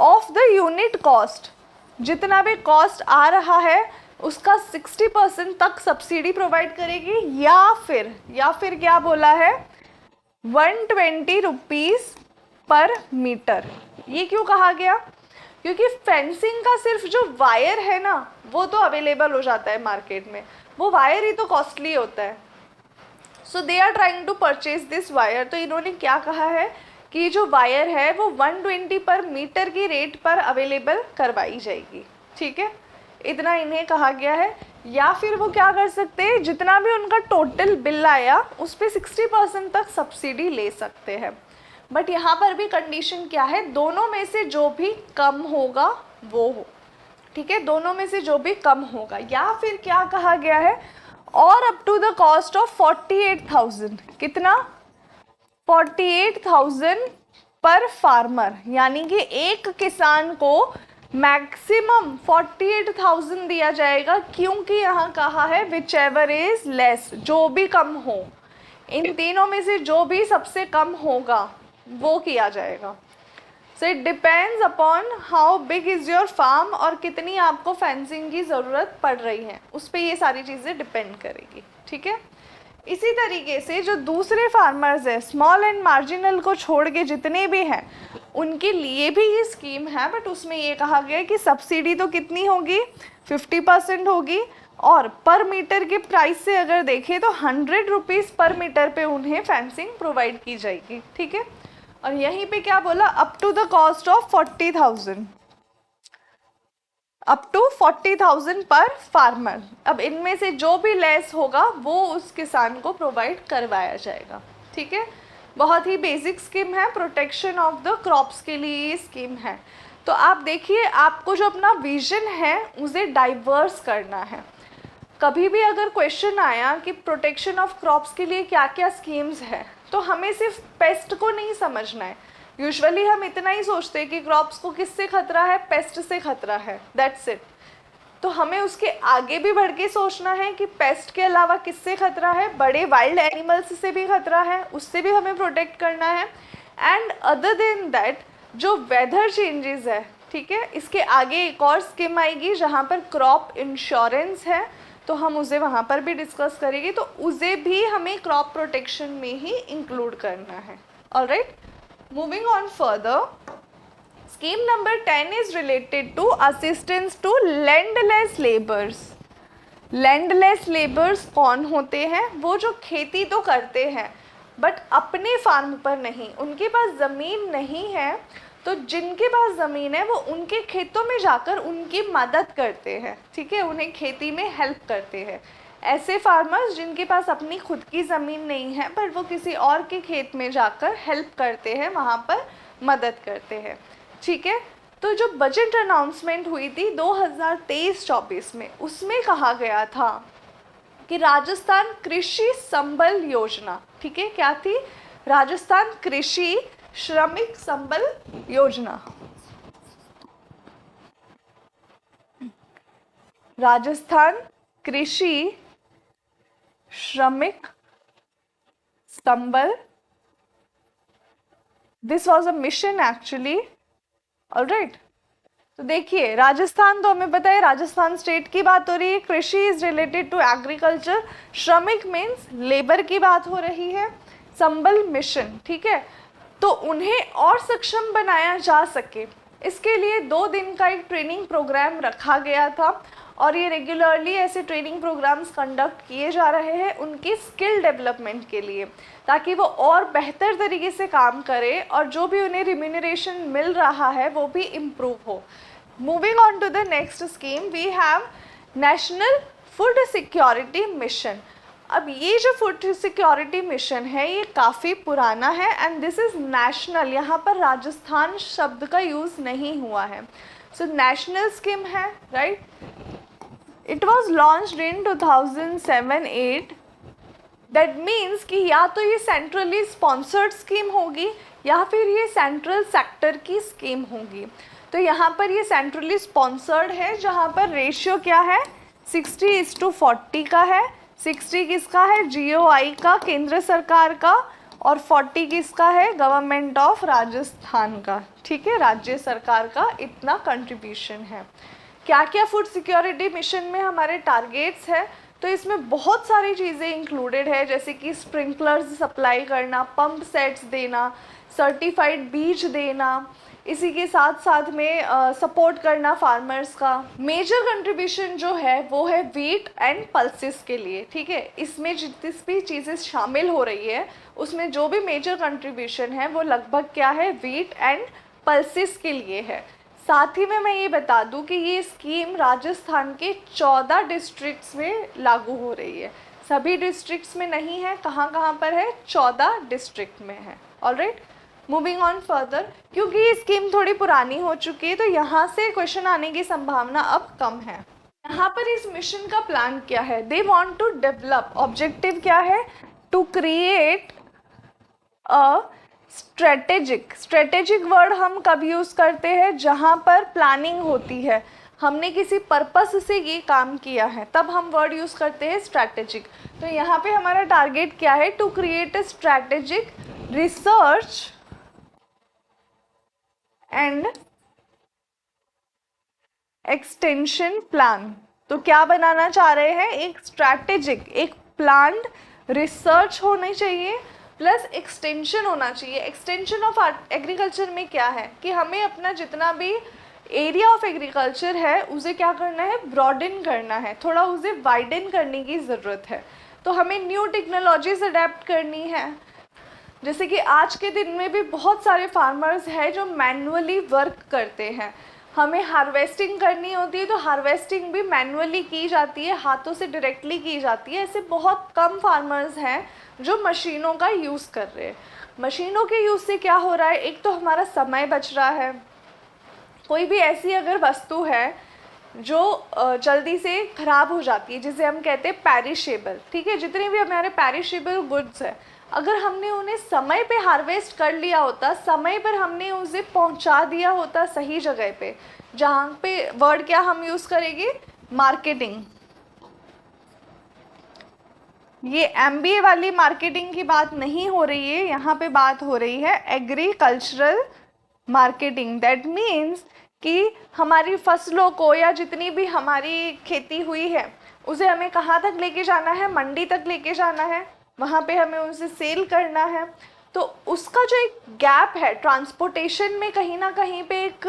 of the unit cost, जितना भी कॉस्ट आ रहा है उसका 60% तक सब्सिडी प्रोवाइड करेगी। या फिर क्या बोला है, 120 रुपीज़ पर मीटर। ये क्यों कहा गया? क्योंकि फेंसिंग का सिर्फ जो वायर है ना वो तो अवेलेबल हो जाता है मार्केट में, वो वायर ही तो कॉस्टली होता है। So they are trying to purchase this wire. तो इन्होंने क्या कहा है कि जो वायर है वो 120 पर मीटर की रेट पर अवेलेबल करवाई जाएगी, ठीक है, इतना इन्हें कहा गया है। या फिर वो क्या कर सकते हैं, जितना भी उनका टोटल बिल आया उस पर 60% तक सब्सिडी ले सकते हैं। बट यहाँ पर भी कंडीशन क्या है, दोनों में से जो भी कम होगा वो हो, ठीक है, दोनों में से जो भी कम होगा। या फिर क्या कहा गया है, और up to the cost of 48,000, कितना, 48,000 पर फार्मर, यानी कि एक किसान को मैक्सिमम 48,000 दिया जाएगा। क्योंकि यहाँ कहा है विच एवर इज लेस, जो भी कम हो, इन तीनों में से जो भी सबसे कम होगा वो किया जाएगा। So it depends upon how big is your farm और कितनी आपको फेंसिंग की ज़रूरत पड़ रही है, उस पर ये सारी चीज़ें डिपेंड करेगी, ठीक है। इसी तरीके से जो दूसरे फार्मर्स हैं, स्मॉल एंड मार्जिनल को छोड़ के जितने भी हैं, उनके लिए भी ये स्कीम है। बट उसमें ये कहा गया है कि सब्सिडी तो कितनी होगी, 50% होगी। और पर मीटर के प्राइस से अगर देखें तो 100 रुपीज़ पर मीटर पे उन्हें फेंसिंग प्रोवाइड की जाएगी, ठीक है। और यहीं पे क्या बोला, up to the cost of 40,000, up to 40,000 पर फार्मर। अब इनमें से जो भी लेस होगा वो उस किसान को प्रोवाइड करवाया जाएगा, ठीक है। बहुत ही बेसिक स्कीम है, प्रोटेक्शन ऑफ द क्रॉप्स के लिए ये स्कीम है। तो आप देखिए, आपको जो अपना विजन है उसे डाइवर्स करना है। कभी भी अगर क्वेश्चन आया कि प्रोटेक्शन ऑफ क्रॉप्स के लिए क्या क्या स्कीम्स है, तो हमें सिर्फ पेस्ट को नहीं समझना है। यूजुअली हम इतना ही सोचते हैं कि क्रॉप्स को किससे खतरा है, पेस्ट से खतरा है, दैट्स इट। तो हमें उसके आगे भी बढ़ के सोचना है कि पेस्ट के अलावा किससे खतरा है, बड़े वाइल्ड एनिमल्स से भी खतरा है, उससे भी हमें प्रोटेक्ट करना है। एंड अदर देन दैट जो वेदर चेंजेस है, ठीक है, इसके आगे एक और स्कीम आएगी जहाँ पर क्रॉप इंश्योरेंस है, तो हम उसे वहाँ पर भी डिस्कस करेंगे। तो उसे भी हमें क्रॉप प्रोटेक्शन में ही इंक्लूड करना है। Alright, moving on further, scheme number 10 is related to assistance to landless labours. Landless labours कौन होते हैं? वो जो खेती तो करते हैं बट अपने फार्म पर नहीं, उनके पास ज़मीन नहीं है, तो जिनके पास ज़मीन है वो उनके खेतों में जाकर उनकी मदद करते हैं, ठीक है, उन्हें खेती में हेल्प करते हैं। ऐसे फार्मर्स जिनके पास अपनी खुद की ज़मीन नहीं है पर वो किसी और के खेत में जाकर हेल्प करते हैं, वहाँ पर मदद करते हैं, ठीक है। तो जो बजट अनाउंसमेंट हुई थी 2023-24 में, उसमें कहा गया था कि राजस्थान कृषि संबल योजना, ठीक है, क्या थी? राजस्थान कृषि श्रमिक संबल योजना। राजस्थान कृषि श्रमिक संबल, this was a mission actually, alright. तो देखिए, राजस्थान तो हमें पता है, राजस्थान स्टेट की बात हो रही है, कृषि इज रिलेटेड टू एग्रीकल्चर, श्रमिक मीन्स लेबर की बात हो रही है, संबल मिशन, ठीक है। तो उन्हें और सक्षम बनाया जा सके, इसके लिए 2 दिन का एक ट्रेनिंग प्रोग्राम रखा गया था और ये रेगुलरली ऐसे ट्रेनिंग प्रोग्राम्स कंडक्ट किए जा रहे हैं उनकी स्किल डेवलपमेंट के लिए, ताकि वो और बेहतर तरीके से काम करें और जो भी उन्हें रिम्यूनरेशन मिल रहा है वो भी इम्प्रूव हो। Moving on to the next scheme, we have national food security mission. अब ये जो फूड सिक्योरिटी मिशन है ये काफ़ी पुराना है एंड दिस इज़ नेशनल, यहाँ पर राजस्थान शब्द का यूज़ नहीं हुआ है। सो नेशनल स्कीम है, right. It was launched in 2007-8। That means कि या तो ये सेंट्रली स्पॉन्सर्ड स्कीम होगी या फिर ये सेंट्रल सेक्टर की स्कीम होगी। तो यहाँ पर ये सेंट्रली स्पॉन्सर्ड है, जहाँ पर रेशियो क्या है, 60:40 का है। 60 किसका है, GOI का, केंद्र सरकार का, और 40 किसका है, गवर्नमेंट ऑफ राजस्थान का, ठीक है, राज्य सरकार का इतना कंट्रीब्यूशन है। क्या क्या फूड सिक्योरिटी मिशन में हमारे टारगेट्स है, तो इसमें बहुत सारी चीज़ें इंक्लूडेड है, जैसे कि स्प्रिंकलर्स सप्लाई करना, पंप सेट्स देना, सर्टिफाइड बीज देना, इसी के साथ साथ में सपोर्ट करना फार्मर्स का। मेजर कंट्रीब्यूशन जो है वो है व्हीट एंड पल्सेस के लिए, ठीक है। इसमें जितनी भी चीज़ें शामिल हो रही है उसमें जो भी मेजर कंट्रीब्यूशन है वो लगभग क्या है, व्हीट एंड पल्सेस के लिए है। साथ ही में मैं ये बता दूं कि ये स्कीम राजस्थान के 14 डिस्ट्रिक्ट्स में लागू हो रही है, सभी डिस्ट्रिक्ट्स में नहीं है। कहाँ कहाँ पर है, 14 डिस्ट्रिक्ट में है, ऑलराइट। मूविंग ऑन फर्दर, क्योंकि ये स्कीम थोड़ी पुरानी हो चुकी है तो यहाँ से क्वेश्चन आने की संभावना अब कम है। यहाँ पर इस मिशन का प्लान क्या है, they want to develop, objective क्या है, to create a strategic word हम कब यूज़ करते हैं, जहाँ पर प्लानिंग होती है, हमने किसी पर्पस से ये काम किया है, तब हम वर्ड यूज़ करते हैं स्ट्रैटेजिक। तो यहाँ पे हमारा टारगेट क्या है, to create a strategic research and extension plan. तो क्या बनाना चाह रहे हैं, एक स्ट्रैटेजिक, एक प्लान्ड रिसर्च होनी चाहिए प्लस एक्सटेंशन होना चाहिए। एक्सटेंशन ऑफ एग्रीकल्चर में क्या है कि हमें अपना जितना भी एरिया ऑफ एग्रीकल्चर है उसे क्या करना है, ब्रॉडन करना है, थोड़ा उसे वाइडन करने की ज़रूरत है। तो हमें न्यू टेक्नोलॉजीज अडेप्ट करनी है, जैसे कि आज के दिन में भी बहुत सारे फार्मर्स हैं जो मैनुअली वर्क करते हैं। हमें हार्वेस्टिंग करनी होती है तो हार्वेस्टिंग भी मैनुअली की जाती है, हाथों से डायरेक्टली की जाती है। ऐसे बहुत कम फार्मर्स हैं जो मशीनों का यूज़ कर रहे हैं। मशीनों के यूज़ से क्या हो रहा है, एक तो हमारा समय बच रहा है। कोई भी ऐसी अगर वस्तु है जो जल्दी से ख़राब हो जाती है, जिसे हम कहते हैं पैरिशेबल, ठीक है, जितने भी हमारे पैरिशेबल गुड्स हैं, अगर हमने उन्हें समय पे हार्वेस्ट कर लिया होता, समय पर हमने उसे पहुंचा दिया होता सही जगह पे, जहाँ पे वर्ड क्या हम यूज़ करेंगे, मार्केटिंग। ये MBA वाली मार्केटिंग की बात नहीं हो रही है, यहाँ पे बात हो रही है एग्रीकल्चरल मार्केटिंग। दैट मीन्स कि हमारी फसलों को या जितनी भी हमारी खेती हुई है उसे हमें कहाँ तक लेके जाना है, मंडी तक लेके जाना है, वहाँ पे हमें उसे सेल करना है। तो उसका जो एक गैप है ट्रांसपोर्टेशन में, कहीं ना कहीं पे एक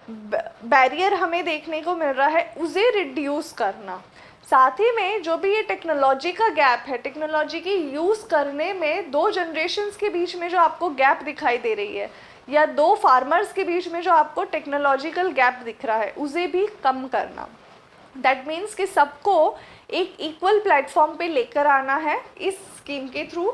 बैरियर हमें देखने को मिल रहा है, उसे रिड्यूस करना। साथ ही में जो भी ये टेक्नोलॉजी का गैप है, टेक्नोलॉजी की यूज़ करने में 2 जनरेशन्स के बीच में जो आपको गैप दिखाई दे रही है, या 2 फार्मर्स के बीच में जो आपको टेक्नोलॉजिकल गैप दिख रहा है, उसे भी कम करना। दैट मीन्स कि सबको एक इक्वल प्लेटफॉर्म पे लेकर आना है इस स्कीम के थ्रू।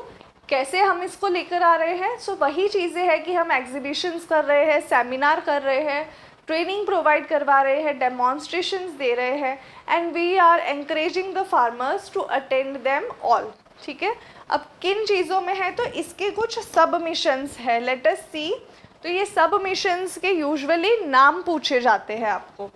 कैसे हम इसको लेकर आ रहे हैं, सो वही चीज़ें हैं कि हम एग्जीबिशंस कर रहे हैं, सेमिनार कर रहे हैं, ट्रेनिंग प्रोवाइड करवा रहे हैं, डेमोन्स्ट्रेशंस दे रहे हैं, and we are encouraging the farmers to attend them all. ठीक है, अब किन चीज़ों में है, तो इसके कुछ सब मिशंस है, लेट अस सी। तो ये सब मिशंस के यूजुअली नाम पूछे जाते हैं आपको।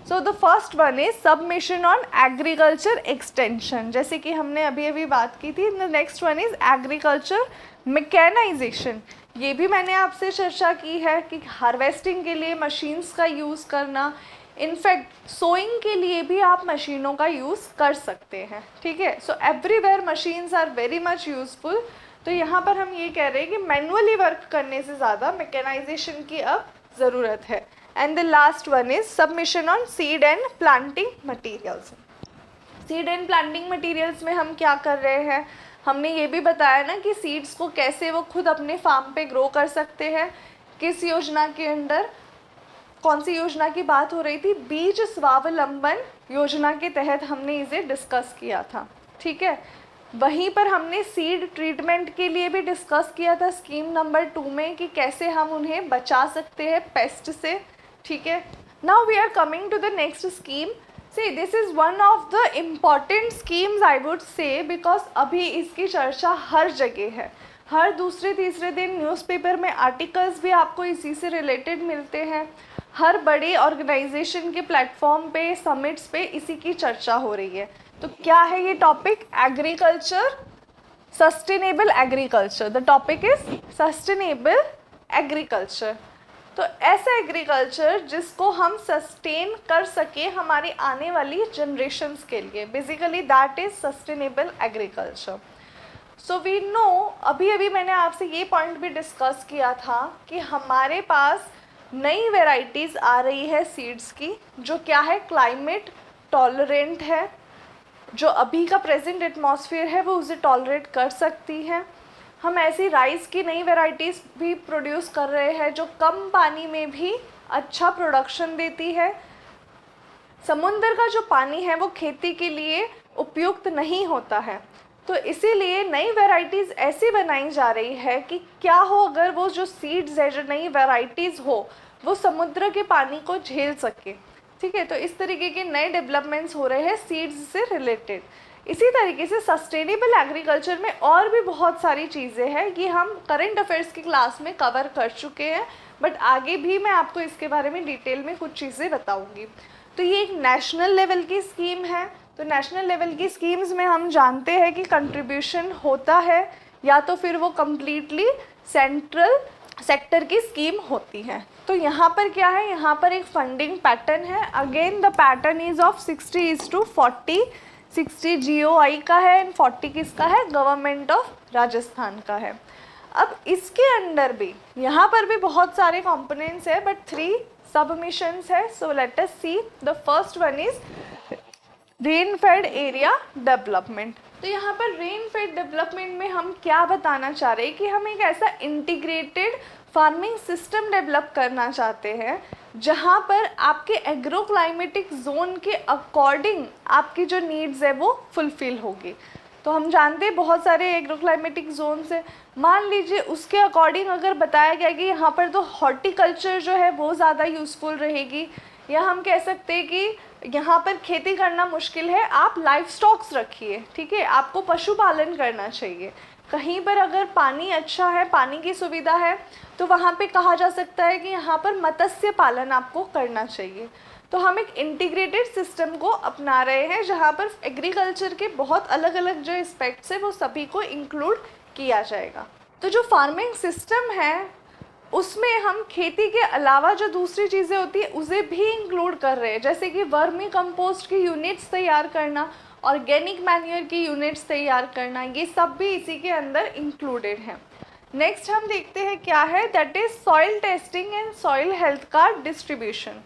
So the first one is submission on agriculture extension, जैसे कि हमने अभी अभी बात की थी। The next one is agriculture mechanisation, ये भी मैंने आपसे चर्चा की है कि हार्वेस्टिंग के लिए मशीन्स का यूज़ करना, इनफैक्ट सोइंग के लिए भी आप मशीनों का यूज़ कर सकते हैं। ठीक है, so everywhere machines are very much useful. तो यहाँ पर हम ये कह रहे हैं कि मैनुअली वर्क करने से ज़्यादा मैकेनाइजेशन की अब ज़रूरत है। And the last one is submission on seed and planting materials. Seed and planting materials में हम क्या कर रहे हैं, हमने ये भी बताया ना कि सीड्स को कैसे वो खुद अपने फार्म पे ग्रो कर सकते हैं। किस योजना के अंडर, कौन सी योजना की बात हो रही थी, बीज स्वावलंबन योजना के तहत हमने इसे डिस्कस किया था। ठीक है, वहीं पर हमने सीड ट्रीटमेंट के लिए भी डिस्कस किया था स्कीम नंबर 2 में कि कैसे हम उन्हें बचा सकते हैं पेस्ट से। ठीक है, now we are coming to the next scheme. See this is one of the important schemes I would say, because अभी इसकी चर्चा हर जगह है। हर दूसरे तीसरे दिन न्यूज़पेपर में आर्टिकल्स भी आपको इसी से रिलेटेड मिलते हैं। हर बड़े ऑर्गेनाइजेशन के प्लेटफॉर्म पे, समिट्स पे इसी की चर्चा हो रही है। तो क्या है ये topic, agriculture, sustainable agriculture. The topic is sustainable agriculture. तो ऐसा एग्रीकल्चर जिसको हम सस्टेन कर सके हमारी आने वाली जनरेशन्स के लिए, basically that is sustainable agriculture. So we know, अभी अभी मैंने आपसे ये पॉइंट भी डिस्कस किया था कि हमारे पास नई वेराइटीज़ आ रही है सीड्स की, जो क्या है, क्लाइमेट टॉलरेंट है, जो अभी का प्रेजेंट एटमॉस्फेयर है वो उसे टॉलरेट कर सकती है। हम ऐसी राइस की नई वेराइटीज़ भी प्रोड्यूस कर रहे हैं जो कम पानी में भी अच्छा प्रोडक्शन देती है। समुद्र का जो पानी है वो खेती के लिए उपयुक्त नहीं होता है, तो इसीलिए नई वेराइटीज़ ऐसी बनाई जा रही है कि क्या हो अगर वो जो सीड्स है, जो नई वेराइटीज़ हो, वो समुद्र के पानी को झेल सके। ठीक है, तो इस तरीके के नए डेवलपमेंट्स हो रहे हैं सीड्स से रिलेटेड। इसी तरीके से सस्टेनेबल एग्रीकल्चर में और भी बहुत सारी चीज़ें हैं, ये हम करंट अफेयर्स की क्लास में कवर कर चुके हैं, बट आगे भी मैं आपको इसके बारे में डिटेल में कुछ चीज़ें बताऊंगी। तो ये एक नेशनल लेवल की स्कीम है। तो नेशनल लेवल की स्कीम्स में हम जानते हैं कि कंट्रीब्यूशन होता है या तो फिर वो कम्प्लीटली सेंट्रल सेक्टर की स्कीम होती है। तो यहाँ पर क्या है, यहाँ पर एक फंडिंग पैटर्न है। Again the pattern is of 60:40, 60 GOI का है एंड 40 किसका है, गवर्नमेंट ऑफ राजस्थान का है। अब इसके अंडर भी यहाँ पर भी बहुत सारे कंपोनेंट्स है, बट 3 सबमिशंस है। So let us see, the first one is rain fed area development. तो यहाँ पर रेन फेड डेवलपमेंट में हम क्या बताना चाह रहे हैं कि हम एक ऐसा इंटीग्रेटेड फार्मिंग सिस्टम डेवलप करना चाहते हैं जहाँ पर आपके एग्रो क्लाइमेटिक जोन के अकॉर्डिंग आपकी जो नीड्स है वो फुलफिल होगी। तो हम जानते हैं बहुत सारे एग्रो क्लाइमेटिक जोन से, मान लीजिए उसके अकॉर्डिंग अगर बताया गया कि यहाँ पर तो हॉर्टिकल्चर जो है वो ज़्यादा यूज़फुल रहेगी, या हम कह सकते हैं कि यहाँ पर खेती करना मुश्किल है, आप लाइफ स्टॉक्स रखिए। ठीक है, आपको पशुपालन करना चाहिए। कहीं पर अगर पानी अच्छा है, पानी की सुविधा है, तो वहाँ पे कहा जा सकता है कि यहाँ पर मत्स्य पालन आपको करना चाहिए। तो हम एक इंटीग्रेटेड सिस्टम को अपना रहे हैं जहाँ पर एग्रीकल्चर के बहुत अलग अलग जो एस्पेक्ट्स है वो सभी को इंक्लूड किया जाएगा। तो जो फार्मिंग सिस्टम है उसमें हम खेती के अलावा जो दूसरी चीज़ें होती है उसे भी इंक्लूड कर रहे हैं, जैसे कि वर्मी कंपोस्ट की यूनिट्स तैयार करना, ऑर्गेनिक मैन्योर की यूनिट्स तैयार करना, ये सब भी इसी के अंदर इंक्लूडेड हैं। नेक्स्ट हम देखते हैं क्या है, that is soil testing and soil health card distribution.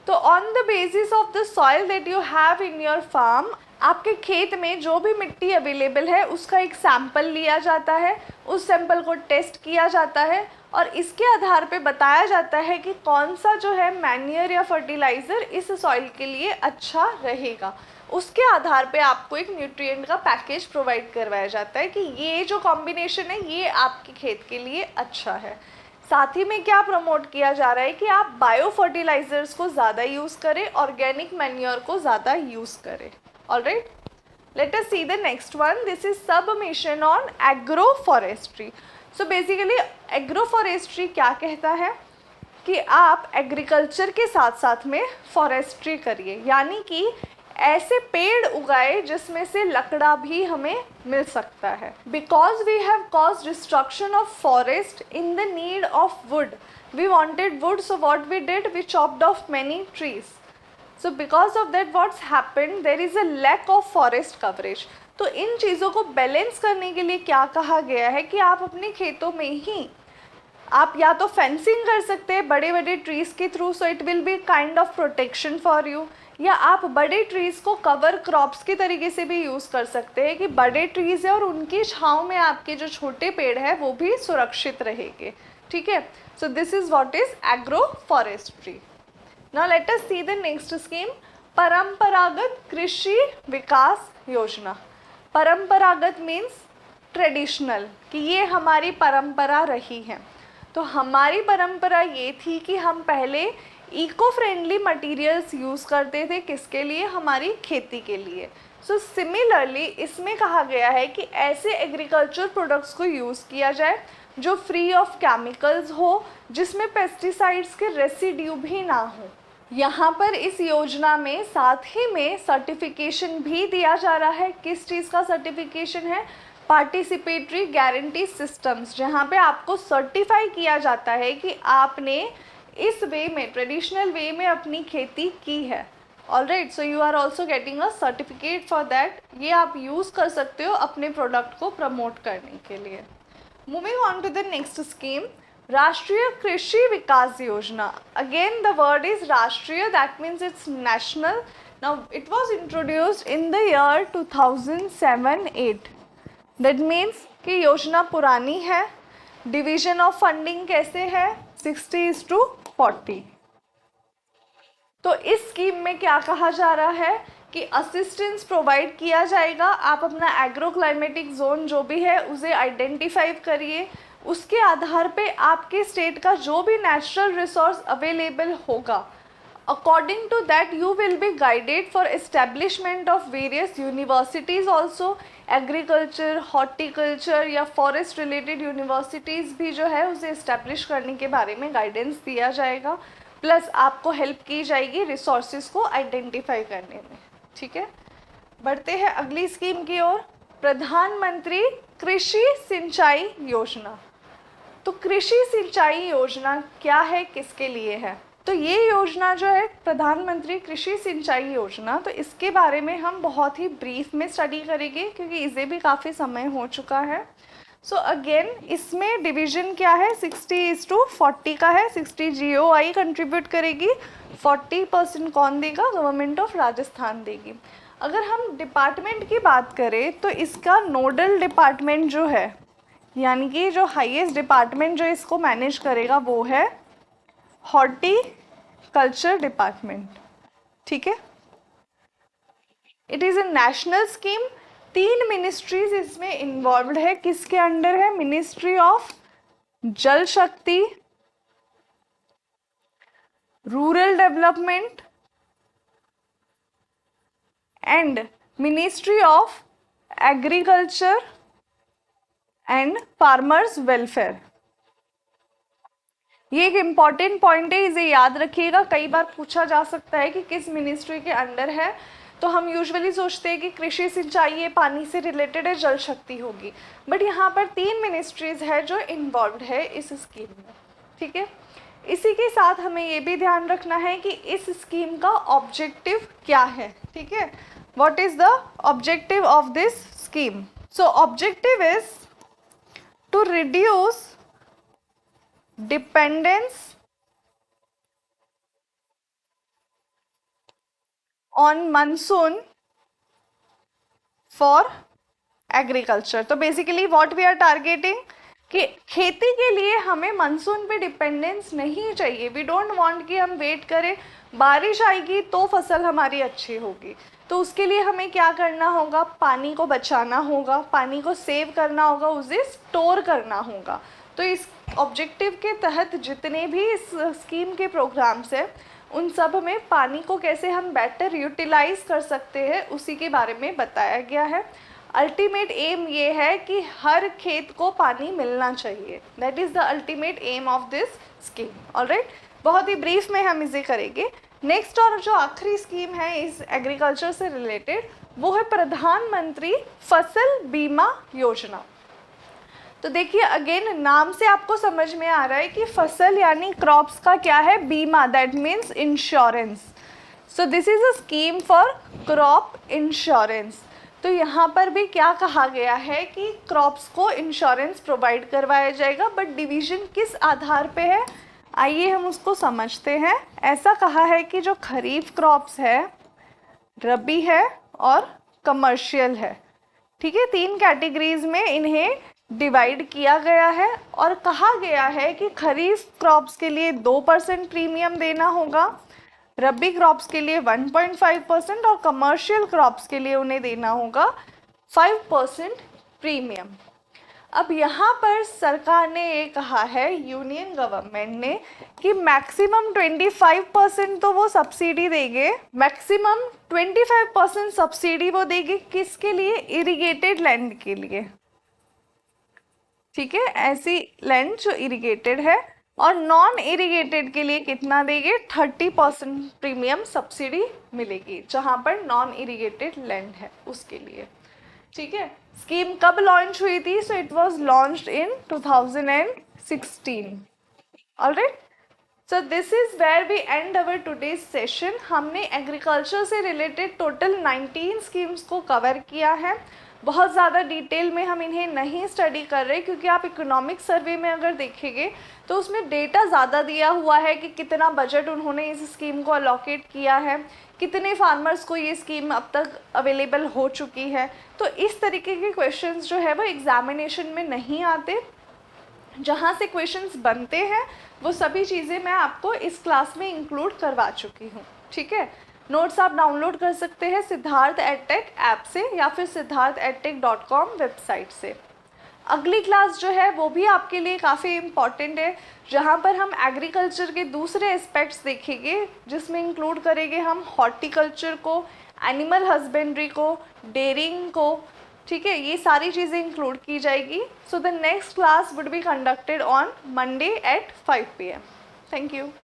तो on the basis of the soil that you have in your farm, आपके खेत में जो भी मिट्टी अवेलेबल है उसका एक सैंपल लिया जाता है, उस सैंपल को टेस्ट किया जाता है और इसके आधार पे बताया जाता है कि कौन सा जो है मैन्योर या फर्टिलाइज़र इस सॉइल के लिए अच्छा रहेगा। उसके आधार पे आपको एक न्यूट्रिएंट का पैकेज प्रोवाइड करवाया जाता है कि ये जो कॉम्बिनेशन है ये आपके खेत के लिए अच्छा है। साथ ही में क्या प्रमोट किया जा रहा है कि आप बायो फर्टिलाइजर्स को ज़्यादा यूज़ करें, ऑर्गेनिक मैन्योर को ज़्यादा यूज़ करें. Alright, let us see the next one. This is submission on agroforestry. So basically agroforestry क्या कहता है कि आप एग्रीकल्चर के साथ साथ में फॉरेस्ट्री करिए, यानी कि ऐसे पेड़ उगाए जिसमें से लकड़ा भी हमें मिल सकता है. Because we have cause destruction of forest in the need of wood, we wanted wood, so what we did, we chopped off many trees. So because of that what's happened, there is a lack of forest coverage. तो इन चीज़ों को balance करने के लिए क्या कहा गया है कि आप अपने खेतों में ही आप या तो फेंसिंग कर सकते हैं बड़े बड़े ट्रीज़ के through, so it will be kind of protection for you, या आप बड़े ट्रीज़ को कवर क्रॉप्स के तरीके से भी यूज़ कर सकते हैं कि बड़े ट्रीज़ है और उनकी छाँव में आपके जो छोटे पेड़ है वो भी सुरक्षित रहेंगे. ठीक है, सो this is what is agro forestry. Now let us see the next scheme, परंपरागत कृषि विकास योजना. परंपरागत मीन्स ट्रेडिशनल, कि ये हमारी परंपरा रही है. तो हमारी परंपरा ये थी कि हम पहले इको फ्रेंडली मटेरियल्स यूज़ करते थे, किसके लिए, हमारी खेती के लिए. सो सिमिलरली इसमें कहा गया है कि ऐसे एग्रीकल्चर प्रोडक्ट्स को यूज़ किया जाए जो फ्री ऑफ केमिकल्स हो, जिसमें पेस्टिसाइड्स के रेसिड्यू भी ना हो. यहाँ पर इस योजना में साथ ही में सर्टिफिकेशन भी दिया जा रहा है. किस चीज़ का सर्टिफिकेशन है, पार्टिसिपेटरी गारंटी सिस्टम्स, जहाँ पे आपको सर्टिफाई किया जाता है कि आपने इस वे में, ट्रेडिशनल वे में अपनी खेती की है. Alright, so you are also getting a certificate for that. ये आप यूज़ कर सकते हो अपने प्रोडक्ट को प्रमोट करने के लिए. Moving on to the next scheme, Rashtriya Krishi Vikas Yojana. Again the word is Rashtriya, that means it's national. Now it was introduced in the year 2007-8. That means कि योजना पुरानी है. डिवीजन ऑफ फंडिंग कैसे है, 60:40. तो इस स्कीम में क्या कहा जा रहा है कि असिस्टेंस प्रोवाइड किया जाएगा. आप अपना एग्रो क्लाइमेटिक जोन जो भी है उसे आइडेंटिफाई करिए, उसके आधार पे आपके स्टेट का जो भी नेचुरल रिसोर्स अवेलेबल होगा, according to that you will be guided for establishment of various universities also. Agriculture, horticulture या फॉरेस्ट रिलेटेड यूनिवर्सिटीज़ भी जो है उसे इस्टेब्लिश करने के बारे में गाइडेंस दिया जाएगा, प्लस आपको हेल्प की जाएगी रिसोर्सेज को आइडेंटिफाई करने में. ठीक है, बढ़ते हैं अगली स्कीम की ओर, प्रधानमंत्री कृषि सिंचाई योजना. तो कृषि सिंचाई योजना क्या है, किसके लिए है, तो ये योजना जो है प्रधानमंत्री कृषि सिंचाई योजना, तो इसके बारे में हम बहुत ही ब्रीफ में स्टडी करेंगे क्योंकि इसे भी काफ़ी समय हो चुका है. सो अगेन इसमें डिवीजन क्या है, 60:40 का है. 60 GOI कंट्रीब्यूट करेगी, 40% कौन देगा, गवर्नमेंट ऑफ राजस्थान देगी. अगर हम डिपार्टमेंट की बात करें तो इसका नोडल डिपार्टमेंट जो है, यानी कि जो हाईएस्ट डिपार्टमेंट जो इसको मैनेज करेगा वो है हॉर्टिकल्चर डिपार्टमेंट. ठीक है, it is a national scheme. 3 ministries इसमें इन्वॉल्व है. किसके अंडर है, मिनिस्ट्री ऑफ जल शक्ति, rural development and ministry of agriculture and farmers welfare. ये एक इम्पॉर्टेंट पॉइंट है, इसे याद रखिएगा. कई बार पूछा जा सकता है कि किस मिनिस्ट्री के अंडर है, तो हम यूजुअली सोचते हैं कि कृषि सिंचाई ये पानी से रिलेटेड है, जल शक्ति होगी, बट यहाँ पर 3 मिनिस्ट्रीज है जो इन्वॉल्व है इस स्कीम में. ठीक है, इसी के साथ हमें ये भी ध्यान रखना है कि इस स्कीम का ऑब्जेक्टिव क्या है. ठीक है, what is the objective of this scheme. So objective is to reduce dependence on monsoon for agriculture. तो basically what we are targeting कि खेती के लिए हमें मानसून पे डिपेंडेंस नहीं चाहिए. वी डोंट वांट कि हम वेट करें बारिश आएगी तो फसल हमारी अच्छी होगी. तो उसके लिए हमें क्या करना होगा, पानी को बचाना होगा, पानी को सेव करना होगा, उसे स्टोर करना होगा. तो इस ऑब्जेक्टिव के तहत जितने भी इस स्कीम के प्रोग्राम्स हैं उन सब में पानी को कैसे हम बेटर यूटिलाइज कर सकते हैं उसी के बारे में बताया गया है। अल्टीमेट एम ये है कि हर खेत को पानी मिलना चाहिए, that is the ultimate aim of this scheme. Alright, बहुत ही ब्रीफ में हम इसे करेंगे। नेक्स्ट और जो आखिरी स्कीम है इस एग्रीकल्चर से रिलेटेड वो है प्रधानमंत्री फसल बीमा योजना। तो देखिए अगेन नाम से आपको समझ में आ रहा है कि फसल यानी क्रॉप्स का क्या है, बीमा, that means insurance. So this is a scheme for crop insurance. तो यहाँ पर भी क्या कहा गया है कि क्रॉप्स को इंश्योरेंस प्रोवाइड करवाया जाएगा, बट डिवीजन किस आधार पे है आइए हम उसको समझते हैं। ऐसा कहा है कि जो खरीफ क्रॉप्स है, रबी है और कमर्शियल है, ठीक है, 3 कैटेगरीज में इन्हें डिवाइड किया गया है और कहा गया है कि खरीफ क्रॉप्स के लिए 2% प्रीमियम देना होगा, रबी क्रॉप्स के लिए 1.5% और कमर्शियल क्रॉप्स के लिए उन्हें देना होगा 5% प्रीमियम। अब यहाँ पर सरकार ने ये कहा है, यूनियन गवर्नमेंट ने, कि मैक्सिमम 25% तो वो सब्सिडी देंगे, मैक्सिमम 25% सब्सिडी वो देंगे किसके लिए, इरिगेटेड लैंड के लिए, ठीक है, ऐसी लैंड जो इरिगेटेड है, और नॉन इरिगेटेड के लिए कितना देंगे, 30% प्रीमियम सब्सिडी मिलेगी जहाँ पर नॉन इरिगेटेड लैंड है उसके लिए, ठीक है। स्कीम कब लॉन्च हुई थी, so it was launched in 2016। Alright, so this is where we end our today's session. हमने एग्रीकल्चर से रिलेटेड टोटल 19 स्कीम्स को कवर किया है। बहुत ज़्यादा डिटेल में हम इन्हें नहीं स्टडी कर रहे क्योंकि आप इकोनॉमिक सर्वे में अगर देखेंगे तो उसमें डेटा ज़्यादा दिया हुआ है कि कितना बजट उन्होंने इस स्कीम को अलोकेट किया है, कितने फार्मर्स को ये स्कीम अब तक अवेलेबल हो चुकी है। तो इस तरीके के क्वेश्चंस जो है वो एग्जामिनेशन में नहीं आते। जहाँ से क्वेश्चंस बनते हैं वो सभी चीज़ें मैं आपको इस क्लास में इंक्लूड करवा चुकी हूँ, ठीक है। नोट्स आप डाउनलोड कर सकते हैं सिद्धार्थ एडटेक ऐप से या फिर siddharthedtech.com वेबसाइट से। अगली क्लास जो है वो भी आपके लिए काफ़ी इम्पॉर्टेंट है, जहाँ पर हम एग्रीकल्चर के दूसरे एस्पेक्ट्स देखेंगे, जिसमें इंक्लूड करेंगे हम हॉर्टिकल्चर को, एनिमल हस्बेंड्री को, डेयरिंग को, ठीक है, ये सारी चीज़ें इंक्लूड की जाएगी। So the next class would be conducted on Monday at 5 PM। Thank you.